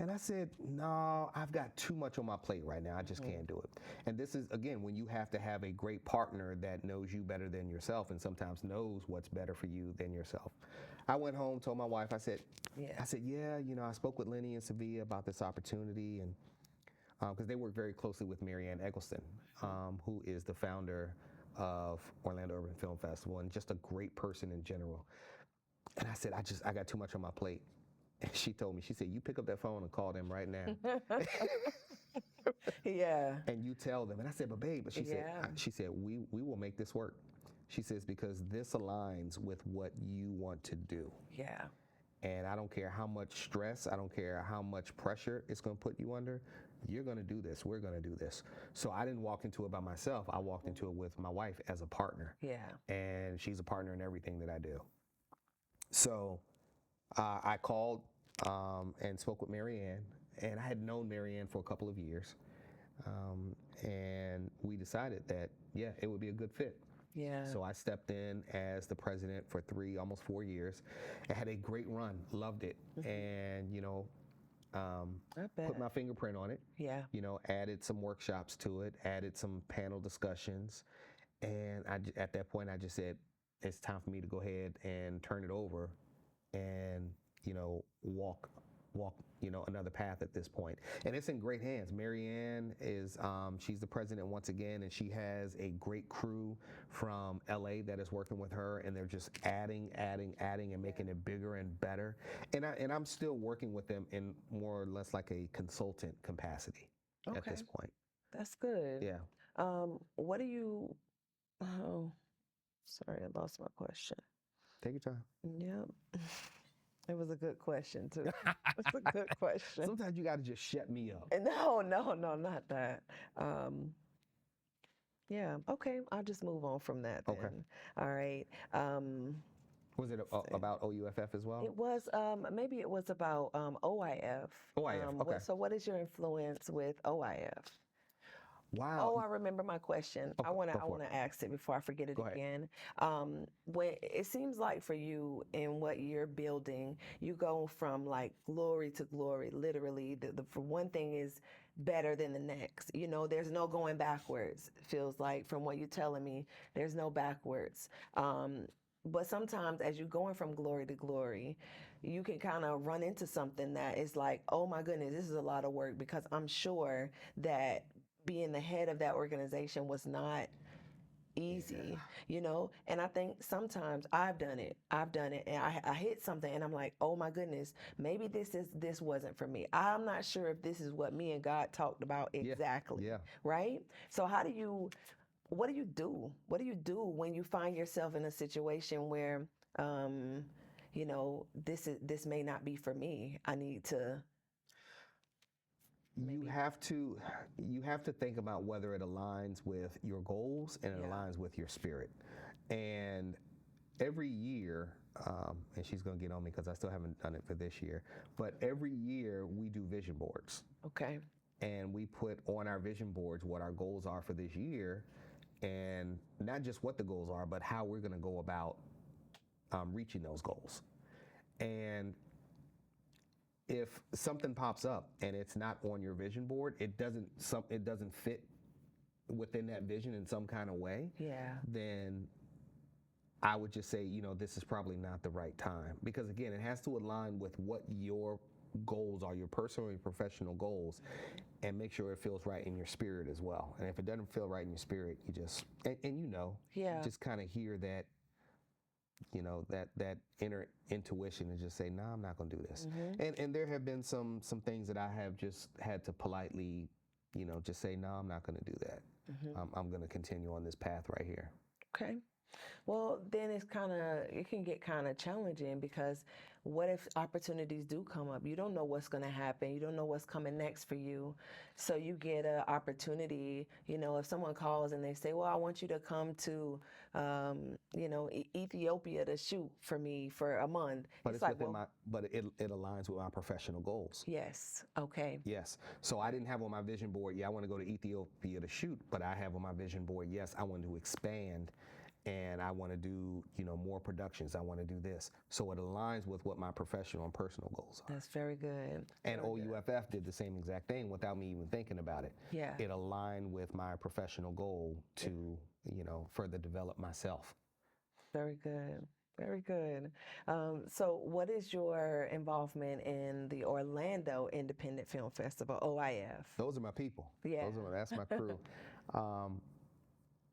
Speaker 3: And I said, no, I've got too much on my plate right now. I just can't do it. And this is, again, when you have to have a great partner that knows you better than yourself and sometimes knows what's better for you than yourself. I went home, told my wife, I said, yeah, you know, I spoke with Lenny and Sevilla about this opportunity, and because they work very closely with Marianne Eggleston, who is the founder of Orlando Urban Film Festival and just a great person in general. And I said, I got too much on my plate. And she told me, she said, you pick up that phone and call them right now.
Speaker 1: Yeah.
Speaker 3: And you tell them. And I said, but babe, but she said, we will make this work. She says, because this aligns with what you want to do.
Speaker 1: Yeah.
Speaker 3: And I don't care how much stress, I don't care how much pressure it's going to put you under. You're going to do this. We're going to do this. So I didn't walk into it by myself. I walked into it with my wife as a partner.
Speaker 1: Yeah.
Speaker 3: And she's a partner in everything that I do. So I called and spoke with Marianne, and I had known Marianne for a couple of years. And we decided that, yeah, it would be a good fit.
Speaker 1: Yeah.
Speaker 3: So I stepped in as the president for almost 4 years. I had a great run, loved it, and, you know, put my fingerprint on it.
Speaker 1: Yeah.
Speaker 3: You know, added some workshops to it, added some panel discussions. And at that point, I just said, it's time for me to go ahead and turn it over and, you know, walk, you know, another path at this point. And it's in great hands. Marianne is, she's the president once again, and she has a great crew from LA that is working with her, and they're just adding and making it bigger and better. And I'm still working with them in more or less like a consultant capacity at this point.
Speaker 1: That's good.
Speaker 3: Yeah.
Speaker 1: What do you, oh, sorry, I lost my question.
Speaker 3: Take your time.
Speaker 1: Yep. It was a good question, too. It's a good question.
Speaker 3: Sometimes you got to just shut me up.
Speaker 1: No, not that. Yeah, okay, I'll just move on from that then.
Speaker 3: Okay.
Speaker 1: All right.
Speaker 3: Was it about OUFF as well?
Speaker 1: It was, maybe it was about OIF.
Speaker 3: OIF, okay.
Speaker 1: So what is your influence with OIF?
Speaker 3: Wow.
Speaker 1: Oh, I remember my question.
Speaker 3: Okay,
Speaker 1: I want
Speaker 3: go for
Speaker 1: to ask it before I forget it
Speaker 3: Go ahead.
Speaker 1: again. When it seems like for you in what you're building, you go from like glory to glory. Literally, for one thing is better than the next. You know, there's no going backwards. It feels like from what you're telling me, there's no backwards. But sometimes as you're going from glory to glory, you can kind of run into something that is like, oh my goodness, this is a lot of work, because I'm sure that being the head of that organization was not easy, you know? And I think sometimes I've done it and I hit something and I'm like, oh my goodness, maybe this wasn't for me. I'm not sure if this is what me and God talked about exactly, right? So what do you do? What do you do when you find yourself in a situation where, you know, this may not be for me? I need to.
Speaker 3: You have to think about whether it aligns with your goals and it aligns with your spirit. And every year, and she's going to get on me because I still haven't done it for this year, but every year we do vision boards.
Speaker 1: Okay.
Speaker 3: And we put on our vision boards what our goals are for this year, and not just what the goals are, but how we're going to go about reaching those goals. And if something pops up and it's not on your vision board, it doesn't fit within that vision in some kind of way, then I would just say, you know, this is probably not the right time. Because again, it has to align with what your goals are, your personal and professional goals, and make sure it feels right in your spirit as well. And if it doesn't feel right in your spirit, you just, and you know, just kind of hear that, you know, that inner intuition and just say, no, I'm not going to do this. And there have been some things that I have just had to politely, you know, just say, no, I'm not going to do that. I'm going to continue on this path right here.
Speaker 1: Okay. Well, then it can get kind of challenging, because what if opportunities do come up? You don't know what's going to happen. You don't know what's coming next for you. So you get an opportunity, you know, if someone calls and they say, well, I want you to come to, you know, Ethiopia to shoot for me for a month.
Speaker 3: But it's like, but it aligns with my professional goals.
Speaker 1: Yes. Okay.
Speaker 3: Yes. So I didn't have on my vision board, I want to go to Ethiopia to shoot, but I have on my vision board, yes, I want to expand and I want to do, more productions. I want to do this. So it aligns with what my professional and personal goals are.
Speaker 1: That's very good.
Speaker 3: And
Speaker 1: Very good.
Speaker 3: OUFF did the same exact thing without me even thinking about it.
Speaker 1: Yeah.
Speaker 3: It aligned with my professional goal to, further develop myself.
Speaker 1: Very good. Very good. So what is your involvement in the Orlando Independent Film Festival, OIF?
Speaker 3: Those are my people.
Speaker 1: Yeah.
Speaker 3: That's my crew.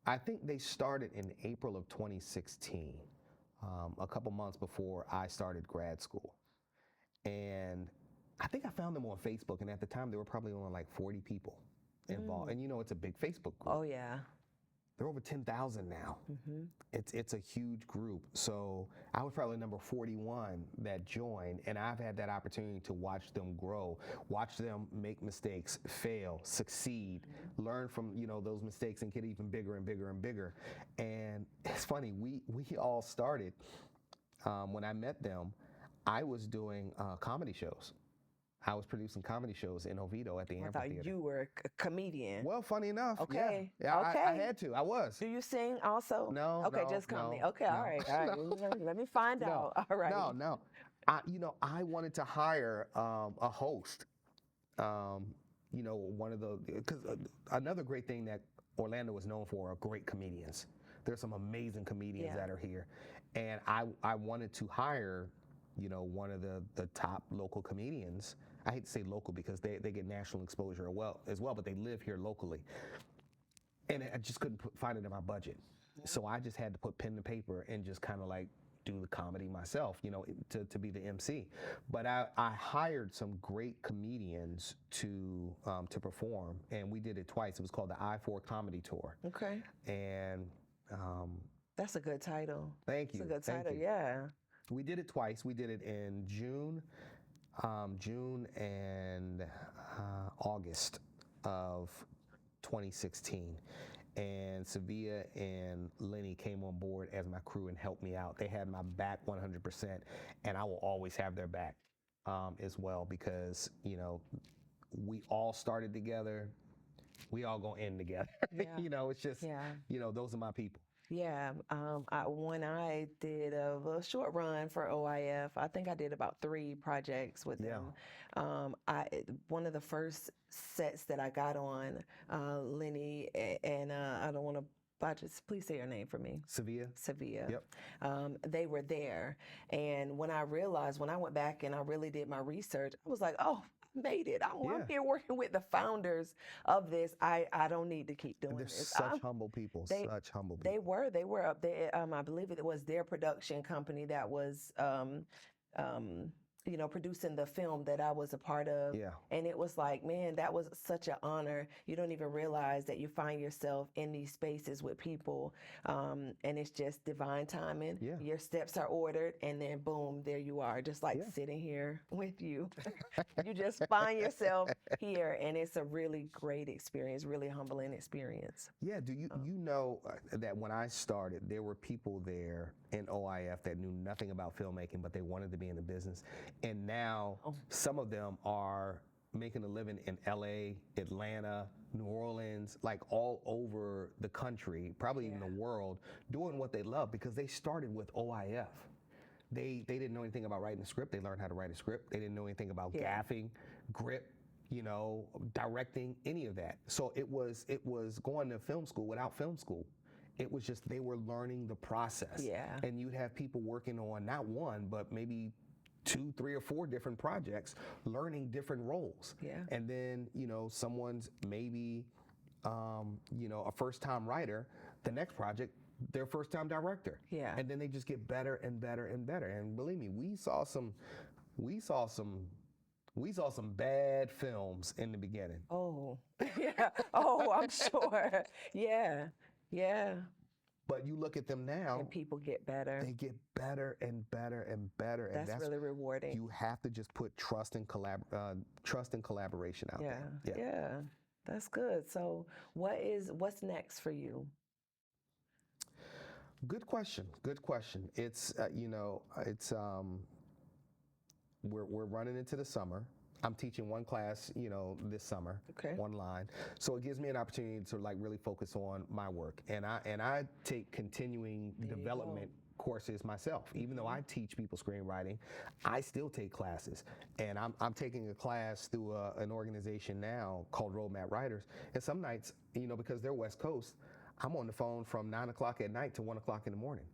Speaker 3: I think they started in April of 2016, a couple months before I started grad school. And I think I found them on Facebook, and at the time there were probably only like 40 people involved. And it's a big Facebook group.
Speaker 1: Oh, yeah.
Speaker 3: They're over 10,000 now. Mm-hmm. It's a huge group. So I was probably number 41 that joined, and I've had that opportunity to watch them grow, watch them make mistakes, fail, succeed, learn from those mistakes, and get even bigger and bigger and bigger. And it's funny, we all started when I met them. I was doing comedy shows. I was producing comedy shows in Oviedo at the Amphitheater.
Speaker 1: I thought you were a comedian.
Speaker 3: Well, funny enough,
Speaker 1: okay.
Speaker 3: Yeah,
Speaker 1: okay.
Speaker 3: I had to. I was.
Speaker 1: Do you sing also?
Speaker 3: No.
Speaker 1: Okay, just comedy. Okay, all right. Let me find out. All right.
Speaker 3: No. I wanted to hire a host. One of the because another great thing that Orlando is known for are great comedians. There's some amazing comedians that are here, and I wanted to hire one of the top local comedians. I hate to say local because they get national exposure as well, but they live here locally. And I just couldn't find it in my budget. So I just had to put pen to paper and just kind of like do the comedy myself, to be the MC. But I hired some great comedians to perform, and we did it twice. It was called the I4 Comedy Tour.
Speaker 1: Okay.
Speaker 3: And
Speaker 1: that's a good title.
Speaker 3: Thank you.
Speaker 1: That's a good title,
Speaker 3: you.
Speaker 1: Yeah.
Speaker 3: We did it twice. We did it in June and August of 2016. And Sevilla and Lenny came on board as my crew and helped me out. They had my back 100%, and I will always have their back as well because, we all started together. We all gonna end together.
Speaker 1: Yeah.
Speaker 3: It's just, those are my people.
Speaker 1: Yeah, when I did a short run for OIF, I think I did about 3 projects with them. One of the first sets that I got on, Lenny and I don't want to botch it. Please say your name for me.
Speaker 3: Sevilla.
Speaker 1: Yep. They were there, and when I went back and I really did my research, I was like, oh. Made it. I'm here working with the founders of this. I don't need to keep doing this.
Speaker 3: Such humble people. Such humble people.
Speaker 1: They were up there. I believe it was their production company that was producing the film that I was a part of.
Speaker 3: Yeah.
Speaker 1: And it was like, man, that was such an honor. You don't even realize that you find yourself in these spaces with people, and it's just divine timing.
Speaker 3: Yeah.
Speaker 1: Your steps are ordered, and then boom, there you are, just like sitting here with you. You just find yourself here, and it's a really great experience, really humbling experience.
Speaker 3: Yeah. Do you know that when I started, there were people there in OIF that knew nothing about filmmaking, but they wanted to be in the business. And now some of them are making a living in LA, Atlanta, New Orleans, like all over the country, probably even the world, doing what they love because they started with OIF. They didn't know anything about writing a script. They learned how to write a script. They didn't know anything about gaffing, grip, directing, any of that. So it was going to film school without film school. It was just they were learning the process.
Speaker 1: Yeah.
Speaker 3: And you'd have people working on not one, but maybe 2, 3, or 4 different projects, learning different roles.
Speaker 1: Yeah.
Speaker 3: And then, someone's maybe, a first-time writer, the next project, their first-time director.
Speaker 1: Yeah.
Speaker 3: And then they just get better and better and better. And believe me, we saw some bad films in the beginning.
Speaker 1: Oh, yeah. Oh, I'm sure. Yeah. Yeah.
Speaker 3: But you look at them now,
Speaker 1: and people get better.
Speaker 3: They get better and better and better.
Speaker 1: That's really rewarding.
Speaker 3: You have to just put trust and collaboration out there.
Speaker 1: Yeah. That's good. So what's next for you?
Speaker 3: Good question. It's we're running into the summer, I'm teaching one class, this summer online. So it gives me an opportunity to like really focus on my work. And I take continuing development courses myself. Even though I teach people screenwriting, I still take classes. And I'm taking a class through an organization now called Roadmap Writers. And some nights, because they're West Coast, I'm on the phone from 9 o'clock at night to 1 o'clock in the morning.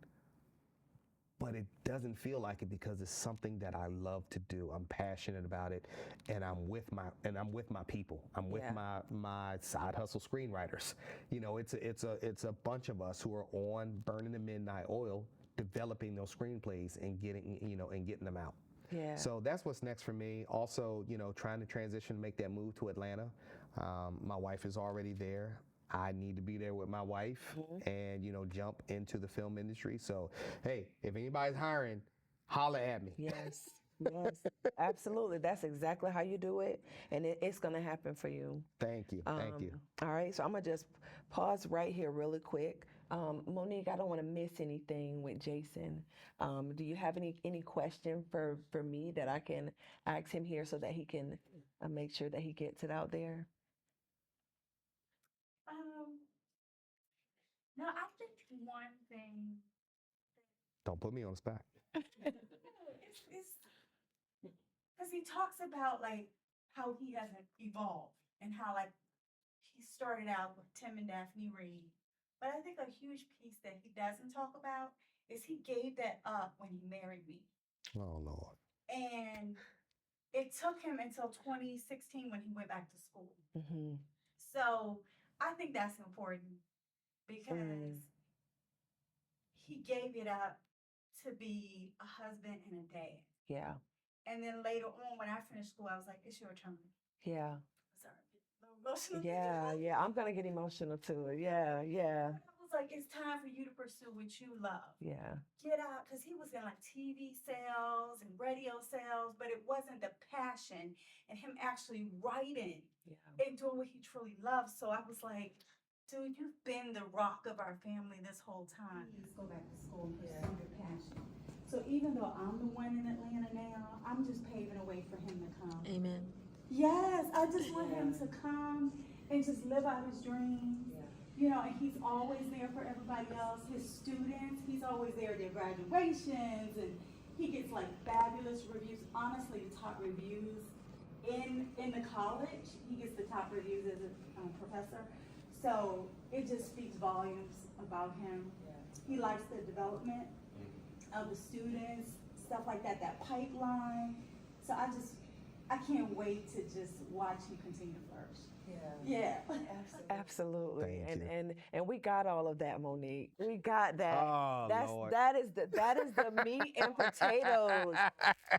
Speaker 3: But it doesn't feel like it because it's something that I love to do. I'm passionate about it, and I'm with my people. I'm with my side hustle screenwriters. It's a bunch of us who are on burning the midnight oil, developing those screenplays and getting them out.
Speaker 1: Yeah.
Speaker 3: So that's what's next for me. Also, trying to transition, make that move to Atlanta. My wife is already there. I need to be there with my wife and, jump into the film industry. So, hey, if anybody's hiring, holler at me.
Speaker 1: Yes, yes, absolutely. That's exactly how you do it, and it's going to happen for you.
Speaker 3: Thank you. Thank you.
Speaker 1: All right, so I'm going to just pause right here really quick. Monique, I don't want to miss anything with Jason. Do you have any question for me that I can ask him here so that he can make sure that he gets it out there?
Speaker 2: No, I think one thing.
Speaker 3: Don't put me on the spot.
Speaker 2: It's because he talks about like how he has evolved and how like he started out with Tim and Daphne Reed. But I think a huge piece that he doesn't talk about is he gave that up when he married me.
Speaker 3: Oh, Lord.
Speaker 2: And it took him until 2016 when he went back to school.
Speaker 1: Mm-hmm.
Speaker 2: So I think that's important because he gave it up to be a husband and a dad.
Speaker 1: Yeah.
Speaker 2: And then later on, when I finished school, I was like, it's your turn.
Speaker 1: Yeah.
Speaker 2: Sorry, a little emotional.
Speaker 1: Yeah. I'm going to get emotional too. Yeah.
Speaker 2: I was like, it's time for you to pursue what you love.
Speaker 1: Yeah.
Speaker 2: Get out, because he was in like TV sales and radio sales, but it wasn't the passion and him actually writing and doing what he truly loves. So I was like, dude, you've been the rock of our family this whole time. Please go back to school and pursue your passion. So even though I'm the one in Atlanta now, I'm just paving a way for him to come.
Speaker 1: Amen.
Speaker 2: Yes, I just want him to come and just live out his dreams. And he's always there for everybody else. His students, he's always there at their graduations, and he gets like fabulous reviews. Honestly, the top reviews in the college, he gets the top reviews as a professor. So it just speaks volumes about him. He likes the development of the students, stuff like that pipeline. So I can't wait to just watch him continue to flourish. Yeah.
Speaker 1: Absolutely.
Speaker 3: Thank you.
Speaker 1: And we got all of that, Monique. We got that.
Speaker 3: Oh, Lord.
Speaker 1: That is the meat and potatoes.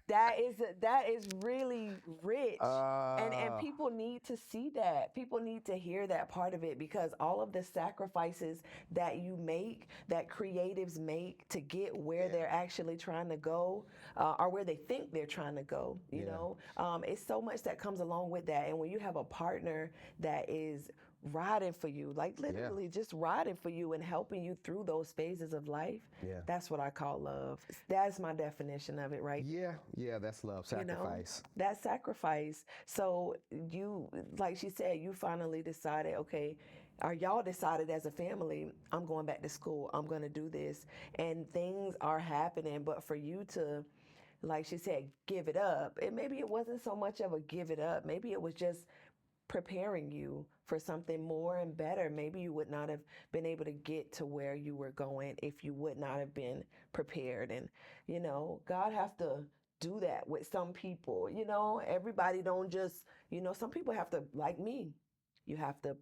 Speaker 1: That is really rich. And people need to see that. People need to hear that part of it, because all of the sacrifices that you make, that creatives make to get where they're actually trying to go, or where they think they're trying to go, you know, it's so much that comes along with that. And when you have a partner that is riding for you, like literally just riding for you and helping you through those phases of life, that's what I call love. That's my definition of it, right?
Speaker 3: Yeah, that's love, sacrifice.
Speaker 1: That sacrifice. So you, like she said, you finally decided, okay, or y'all decided as a family, I'm going back to school, I'm going to do this, and things are happening. But for you to, like she said, give it up, maybe it wasn't so much of a give it up. Maybe it was just preparing you for something more and better. Maybe you would not have been able to get to where you were going if you would not have been prepared. And, God have to do that with some people. Everybody don't just, some people have to, like me, you have to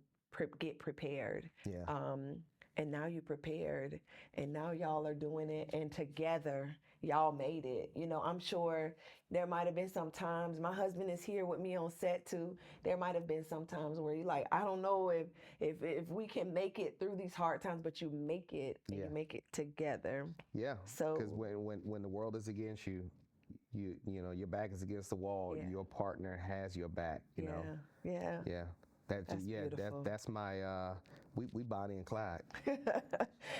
Speaker 1: get prepared. And now you're prepared, and now y'all are doing it, and together y'all made it. I'm sure there might have been some times, my husband is here with me on set too, there might have been some times where you're like, I don't know if we can make it through these hard times, but you make it, and you make it together.
Speaker 3: Yeah,
Speaker 1: so
Speaker 3: because when the world is against you, your back is against the wall, your partner has your back,
Speaker 1: Yeah.
Speaker 3: That's
Speaker 1: beautiful.
Speaker 3: That's my we Bonnie and Clyde. We
Speaker 1: That's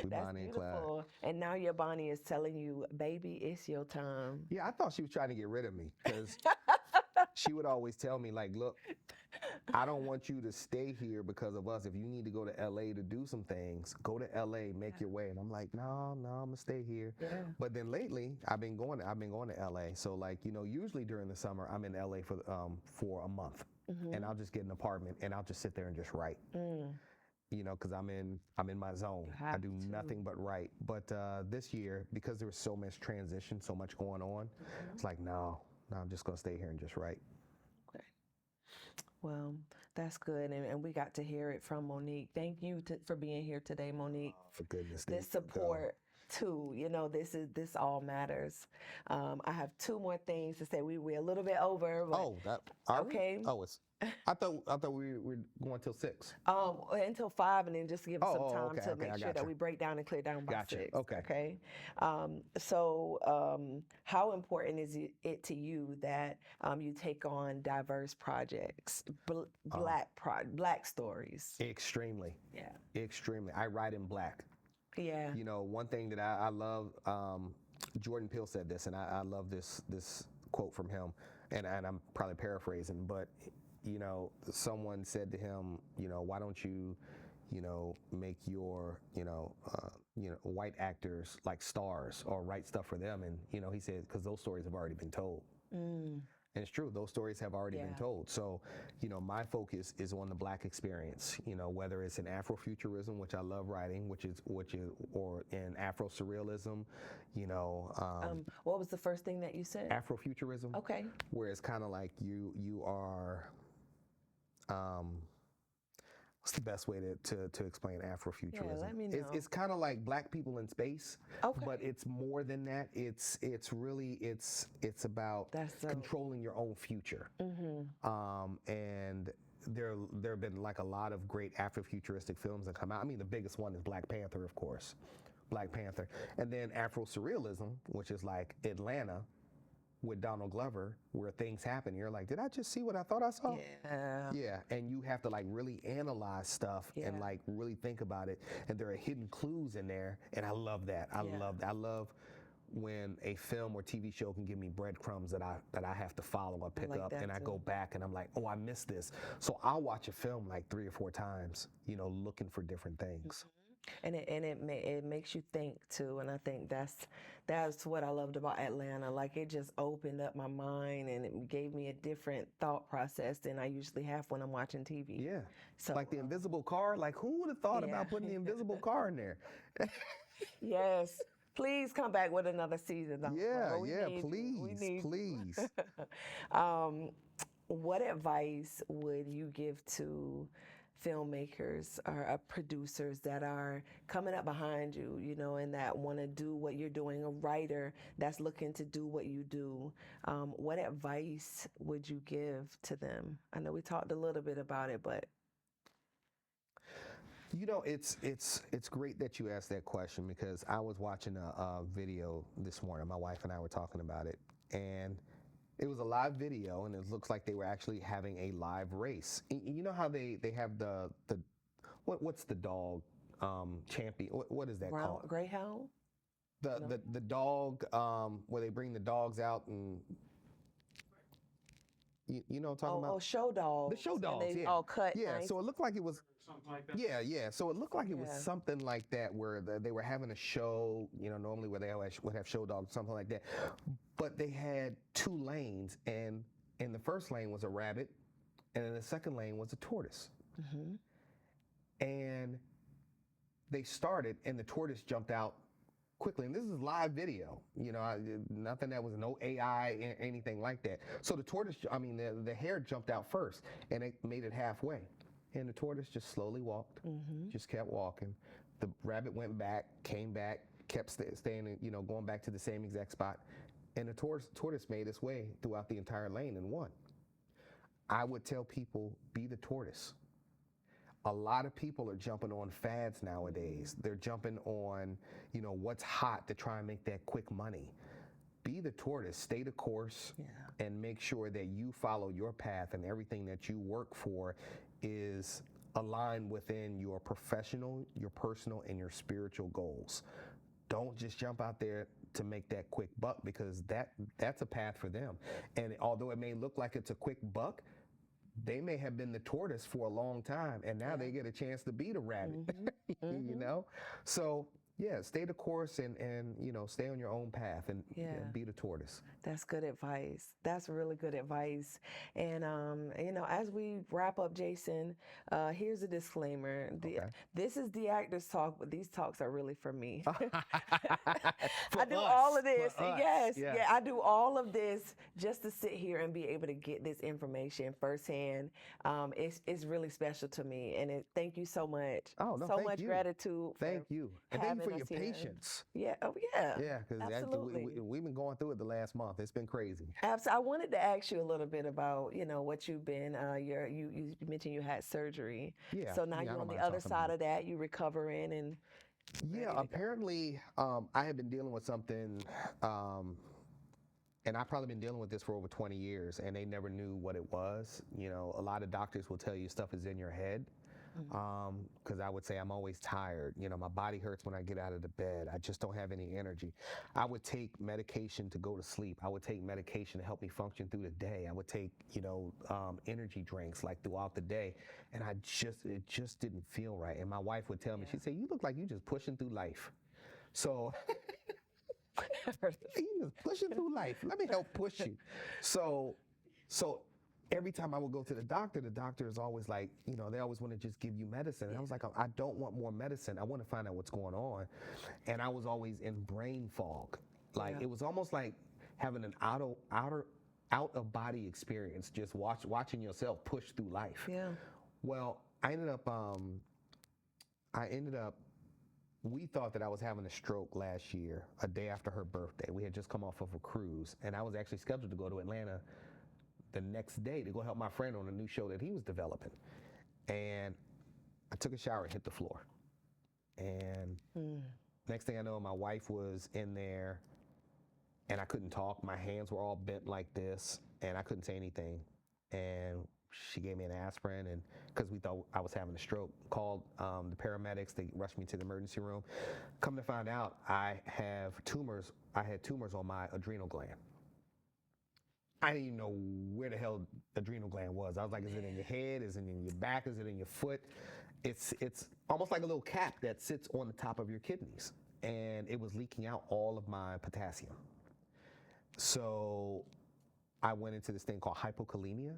Speaker 3: Bonnie and
Speaker 1: beautiful.
Speaker 3: Clyde.
Speaker 1: And now your Bonnie is telling you, baby, it's your time.
Speaker 3: Yeah, I thought she was trying to get rid of me, because she would always tell me, like, look, I don't want you to stay here because of us. If you need to go to LA to do some things, go to LA, make your way. And I'm like, no, I'm gonna stay here.
Speaker 1: Yeah.
Speaker 3: But then lately, I've been going to LA. So like, usually during the summer, I'm in LA for a month, and I'll just get an apartment and I'll just sit there and just write. Because I'm in my zone. I do nothing but write. But this year, because there was so much transition, so much going on, it's like, no, I'm just gonna stay here and just write.
Speaker 1: Okay. Well, that's good, and we got to hear it from Monique. Thank you for being here today, Monique.
Speaker 3: For goodness' sake.
Speaker 1: This support too, this all matters. I have two more things to say. We're a little bit over. But, okay.
Speaker 3: I thought we were going till 6.
Speaker 1: Until 5, and then just give us some time to make sure
Speaker 3: gotcha.
Speaker 1: that we break down and clear down by 6.
Speaker 3: Okay.
Speaker 1: So how important is it to you that you take on diverse projects, black stories?
Speaker 3: Extremely.
Speaker 1: Yeah.
Speaker 3: Extremely. I write in black.
Speaker 1: Yeah.
Speaker 3: One thing that I love, Jordan Peele said this, and I love this quote from him, and I'm probably paraphrasing, but someone said to him, why don't you, make your, white actors like stars or write stuff for them? And, he said, because those stories have already been told. And it's true, those stories have already been told. So, my focus is on the black experience, whether it's in Afrofuturism, which I love writing, or in Afro-surrealism,
Speaker 1: what was the first thing that you said?
Speaker 3: Afrofuturism.
Speaker 1: Okay.
Speaker 3: Where it's kind of like you are, what's the best way to explain Afrofuturism?
Speaker 1: Yeah, let me know.
Speaker 3: It's kind of like black people in space, but it's more than that. It's really about controlling your own future. And there have been like a lot of great Afrofuturistic films that come out. I mean, the biggest one is Black Panther, of course. Black Panther. And then Afro-surrealism, which is like Atlanta with Donald Glover, where things happen. You're like, did I just see what I thought I saw?
Speaker 1: Yeah.
Speaker 3: Yeah, and you have to like really analyze stuff and like really think about it. And there are hidden clues in there, and I love that. I love when a film or TV show can give me breadcrumbs that I have to follow or pick up, and I go back and I'm like, oh, I missed this. So I'll watch a film like 3 or 4 times, looking for different things.
Speaker 1: And it makes you think too, and I think that's what I loved about Atlanta. Like, it just opened up my mind, and it gave me a different thought process than I usually have when I'm watching TV.
Speaker 3: Yeah.
Speaker 1: So
Speaker 3: like the invisible car. Like, who would have thought about putting the invisible car in there?
Speaker 1: Yes. Please come back with another season.
Speaker 3: Please.
Speaker 1: What advice would you give to filmmakers or producers that are coming up behind you, and that want to do what you're doing, a writer that's looking to do what you do? What advice would you give to them? I know we talked a little bit about it, but
Speaker 3: it's great that you asked that question, because I was watching a video this morning. My wife and I were talking about it, and it was a live video, and it looks like they were actually having a live race. You know how they have the what's the dog champion? What is that called?
Speaker 1: Greyhound?
Speaker 3: The dog where they bring the dogs out, and you know what I'm talking about?
Speaker 1: Oh, show dogs.
Speaker 3: The show dogs,
Speaker 1: and they all cut.
Speaker 3: Yeah,
Speaker 1: nice.
Speaker 3: so it looked like it was
Speaker 4: something like that.
Speaker 3: Yeah. So it looked like it was something like that, where they were having a show, normally where they always would have show dogs, something like that. But they had 2 lanes, and in the first lane was a rabbit, and in the second lane was a tortoise. And they started, and the tortoise jumped out quickly. And this is live video, nothing that was no AI, anything like that. So the tortoise, the hare jumped out first, and it made it halfway. And the tortoise just slowly walked, just kept walking. The rabbit went back, came back, kept staying, going back to the same exact spot. And the tortoise made its way throughout the entire lane and won. I would tell people, be the tortoise. A lot of people are jumping on fads nowadays. They're jumping on, what's hot to try and make that quick money. Be the tortoise, stay the course, and make sure that you follow your path, and everything that you work for is aligned within your professional, your personal, and your spiritual goals. Don't just jump out there to make that quick buck, because that's a path for them. And although it may look like it's a quick buck, they may have been the tortoise for a long time, and now they get a chance to be the rabbit. You know, so yeah, stay the course and stay on your own path and be the tortoise.
Speaker 1: That's good advice. That's really good advice. And as we wrap up, Jason, here's a disclaimer. This is the Actors Talk, but these talks are really for me. I do all of this. Yes. Yeah, I do all of this just to sit here and be able to get this information firsthand. It's really special to me, and thank you so much.
Speaker 3: Oh no,
Speaker 1: so much gratitude.
Speaker 3: Thank you, and thank you for your patience.
Speaker 1: Yeah. Oh yeah.
Speaker 3: Yeah, because we've been going through it the last month. It's been crazy.
Speaker 1: Absolutely. I wanted to ask you a little bit about, what you've been, you mentioned you had surgery.
Speaker 3: Yeah.
Speaker 1: So now you're on the other side of that, you're recovering and.
Speaker 3: Yeah, apparently I have been dealing with something, and I've probably been dealing with this for over 20 years, and they never knew what it was. A lot of doctors will tell you stuff is in your head. Because I would say I'm always tired. My body hurts when I get out of the bed. I just don't have any energy. I would take medication to go to sleep. I would take medication to help me function through the day. I would take, energy drinks like throughout the day, and it just didn't feel right. And my wife would tell me, she'd say, "You look like you just pushing through life." So you just pushing through life. Let me help push you. So every time I would go to the doctor is always like, they always want to just give you medicine. And I was like, I don't want more medicine. I want to find out what's going on. And I was always in brain fog. Like it was almost like having an out of body experience, just watching yourself push through life.
Speaker 1: Yeah.
Speaker 3: Well, I ended up, we thought that I was having a stroke last year, a day after her birthday. We had just come off of a cruise, and I was actually scheduled to go to Atlanta the next day to go help my friend on a new show that he was developing. And I took a shower and hit the floor. And next thing I know, my wife was in there, and I couldn't talk. My hands were all bent like this, and I couldn't say anything. And she gave me an aspirin, and because we thought I was having a stroke, called the paramedics. They rushed me to the emergency room. Come to find out, I had tumors on my adrenal gland. I didn't even know where the hell adrenal gland was. I was like, is it in your head? Is it in your back? Is it in your foot? It's almost like a little cap that sits on the top of your kidneys. And it was leaking out all of my potassium. So I went into this thing called hypokalemia,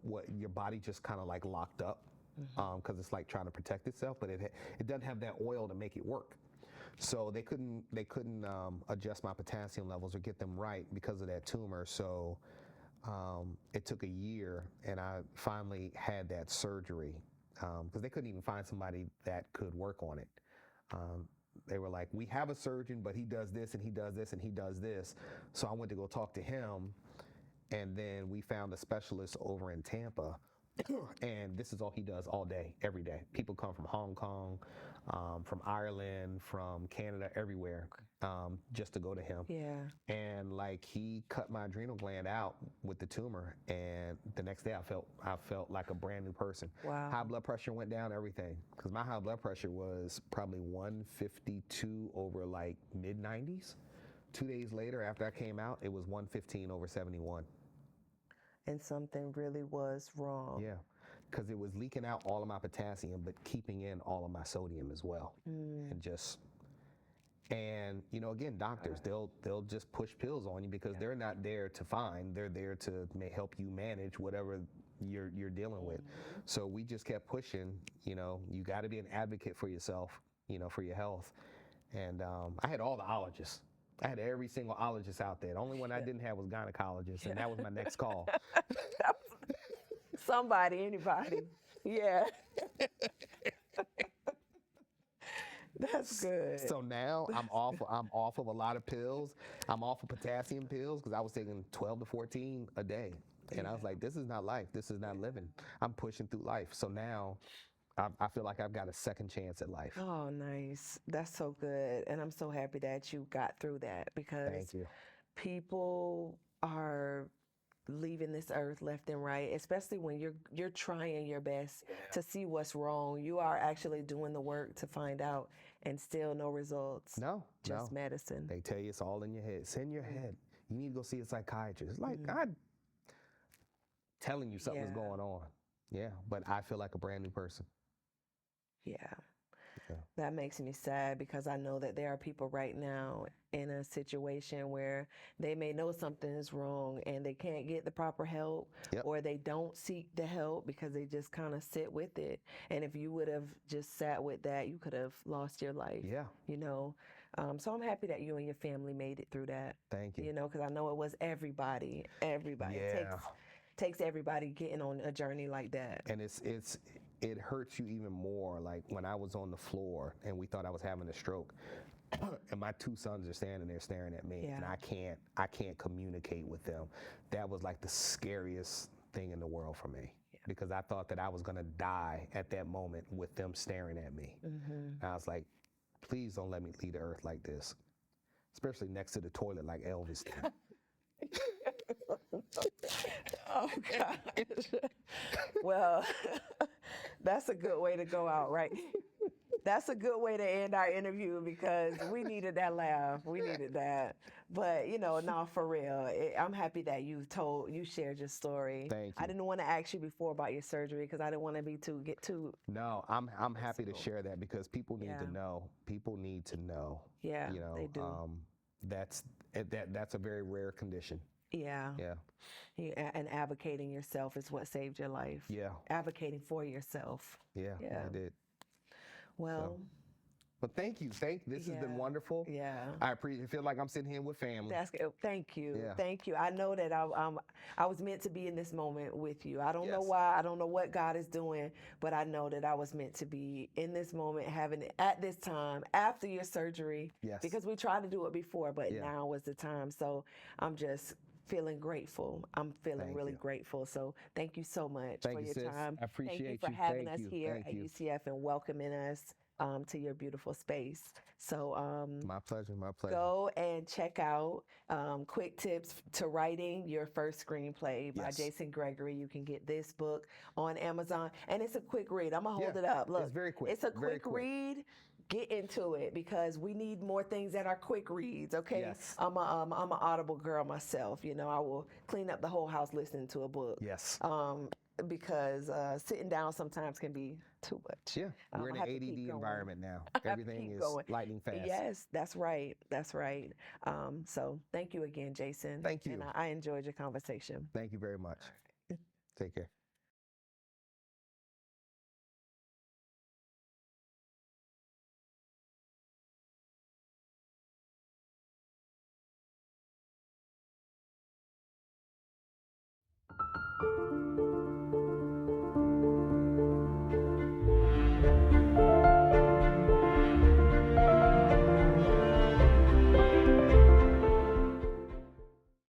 Speaker 3: what your body just kind of like locked up, because it's like trying to protect itself, but it doesn't have that oil to make it work. So they couldn't adjust my potassium levels or get them right because of that tumor. So it took a year, and I finally had that surgery because they couldn't even find somebody that could work on it. They were like, we have a surgeon, but he does this and he does this and he does this. So I went to go talk to him, and then we found a specialist over in Tampa. And this is all he does all day, every day. People come from Hong Kong, from Ireland, from Canada, everywhere, just to go to him.
Speaker 1: Yeah.
Speaker 3: And like he cut my adrenal gland out with the tumor, and the next day I felt like a brand new person.
Speaker 1: Wow.
Speaker 3: High blood pressure went down, everything, because my high blood pressure was probably 152 over like mid 90s. 2 days later, after I came out, it was 115 over 71.
Speaker 1: And something really was wrong.
Speaker 3: Yeah, because it was leaking out all of my potassium, but keeping in all of my sodium as well. And again, doctors, they'll just push pills on you because they're not there to find, they're there to help you manage whatever you're dealing with. So we just kept pushing. You got to be an advocate for yourself, for your health. And I had all the ologists. I had every single ologist out there. The only one I didn't have was gynecologist, and that was my next call.
Speaker 1: Somebody, anybody. Yeah. That's good.
Speaker 3: So now I'm off of a lot of pills. I'm off of potassium pills because I was taking 12 to 14 a day. And I was like, this is not life. This is not living. I'm pushing through life. So now I feel like I've got a second chance at life.
Speaker 1: Oh, nice. That's so good. And I'm so happy that you got through that, because
Speaker 3: Thank you.
Speaker 1: people are leaving this earth left and right, especially when you're trying your best to see what's wrong. You are actually doing the work to find out, and still no results.
Speaker 3: No,
Speaker 1: Just
Speaker 3: no.
Speaker 1: medicine.
Speaker 3: They tell you it's all in your head. It's in your head. You need to go see a psychiatrist. Like God telling you something's going on. Yeah, but I feel like a brand new person.
Speaker 1: Yeah.
Speaker 3: Yeah.
Speaker 1: That makes me sad because I know that there are people right now in a situation where they may know something is wrong and they can't get the proper help, or they don't seek the help because they just kind of sit with it. And if you would have just sat with that, you could have lost your life.
Speaker 3: Yeah.
Speaker 1: You know, so I'm happy that you and your family made it through that.
Speaker 3: Thank you.
Speaker 1: You know, because I know it was everybody.
Speaker 3: Yeah.
Speaker 1: Takes everybody getting on a journey like that.
Speaker 3: And it hurts you even more. Like when I was on the floor and we thought I was having a stroke, and my two sons are standing there staring at me, and I can't communicate with them. That was like the scariest thing in the world for me, because I thought that I was gonna die at that moment with them staring at me. And I was like, please don't let me leave the earth like this, especially next to the toilet like Elvis did.
Speaker 1: Oh, gosh. Well, that's a good way to go out, right? That's a good way to end our interview, because we needed that laugh. We needed that. But, no, for real, I'm happy that you shared your story.
Speaker 3: Thank you.
Speaker 1: I didn't want to ask you before about your surgery because I didn't want to get too.
Speaker 3: No, I'm happy to share that because people need to know. People need to know.
Speaker 1: Yeah, they do.
Speaker 3: That's a very rare condition.
Speaker 1: Yeah.
Speaker 3: Yeah.
Speaker 1: And advocating yourself is what saved your life.
Speaker 3: Yeah.
Speaker 1: Advocating for yourself.
Speaker 3: Yeah. I did.
Speaker 1: Well.
Speaker 3: But thank you. This has been wonderful.
Speaker 1: Yeah.
Speaker 3: I feel like I'm sitting here with family.
Speaker 1: That's good. Thank you.
Speaker 3: Yeah.
Speaker 1: Thank you. I know that I was meant to be in this moment with you. I don't know why. I don't know what God is doing, but I know that I was meant to be in this moment, having it at this time after your surgery.
Speaker 3: Yes.
Speaker 1: Because we tried to do it before, but now was the time. So I'm just feeling grateful. I'm feeling really grateful. So thank you so much for your time.
Speaker 3: I appreciate you.
Speaker 1: Thank you for having us here at UCF and welcoming us to your beautiful space. So
Speaker 3: my pleasure.
Speaker 1: Go and check out Quick Tips to Writing Your First Screenplay by Jason Gregory. You can get this book on Amazon, and it's a quick read. I'm gonna hold it up. Look,
Speaker 3: it's very quick.
Speaker 1: It's a quick read. Get into it because we need more things that are quick reads. Okay,
Speaker 3: Yes.
Speaker 1: I'm a Audible girl myself. I will clean up the whole house listening to a book.
Speaker 3: Yes.
Speaker 1: Because sitting down sometimes can be too much.
Speaker 3: Yeah, we're in an ADD environment now. Everything is lightning fast.
Speaker 1: Yes, that's right. That's right. So thank you again, Jason.
Speaker 3: Thank you.
Speaker 1: And I enjoyed your conversation.
Speaker 3: Thank you very much. Take care.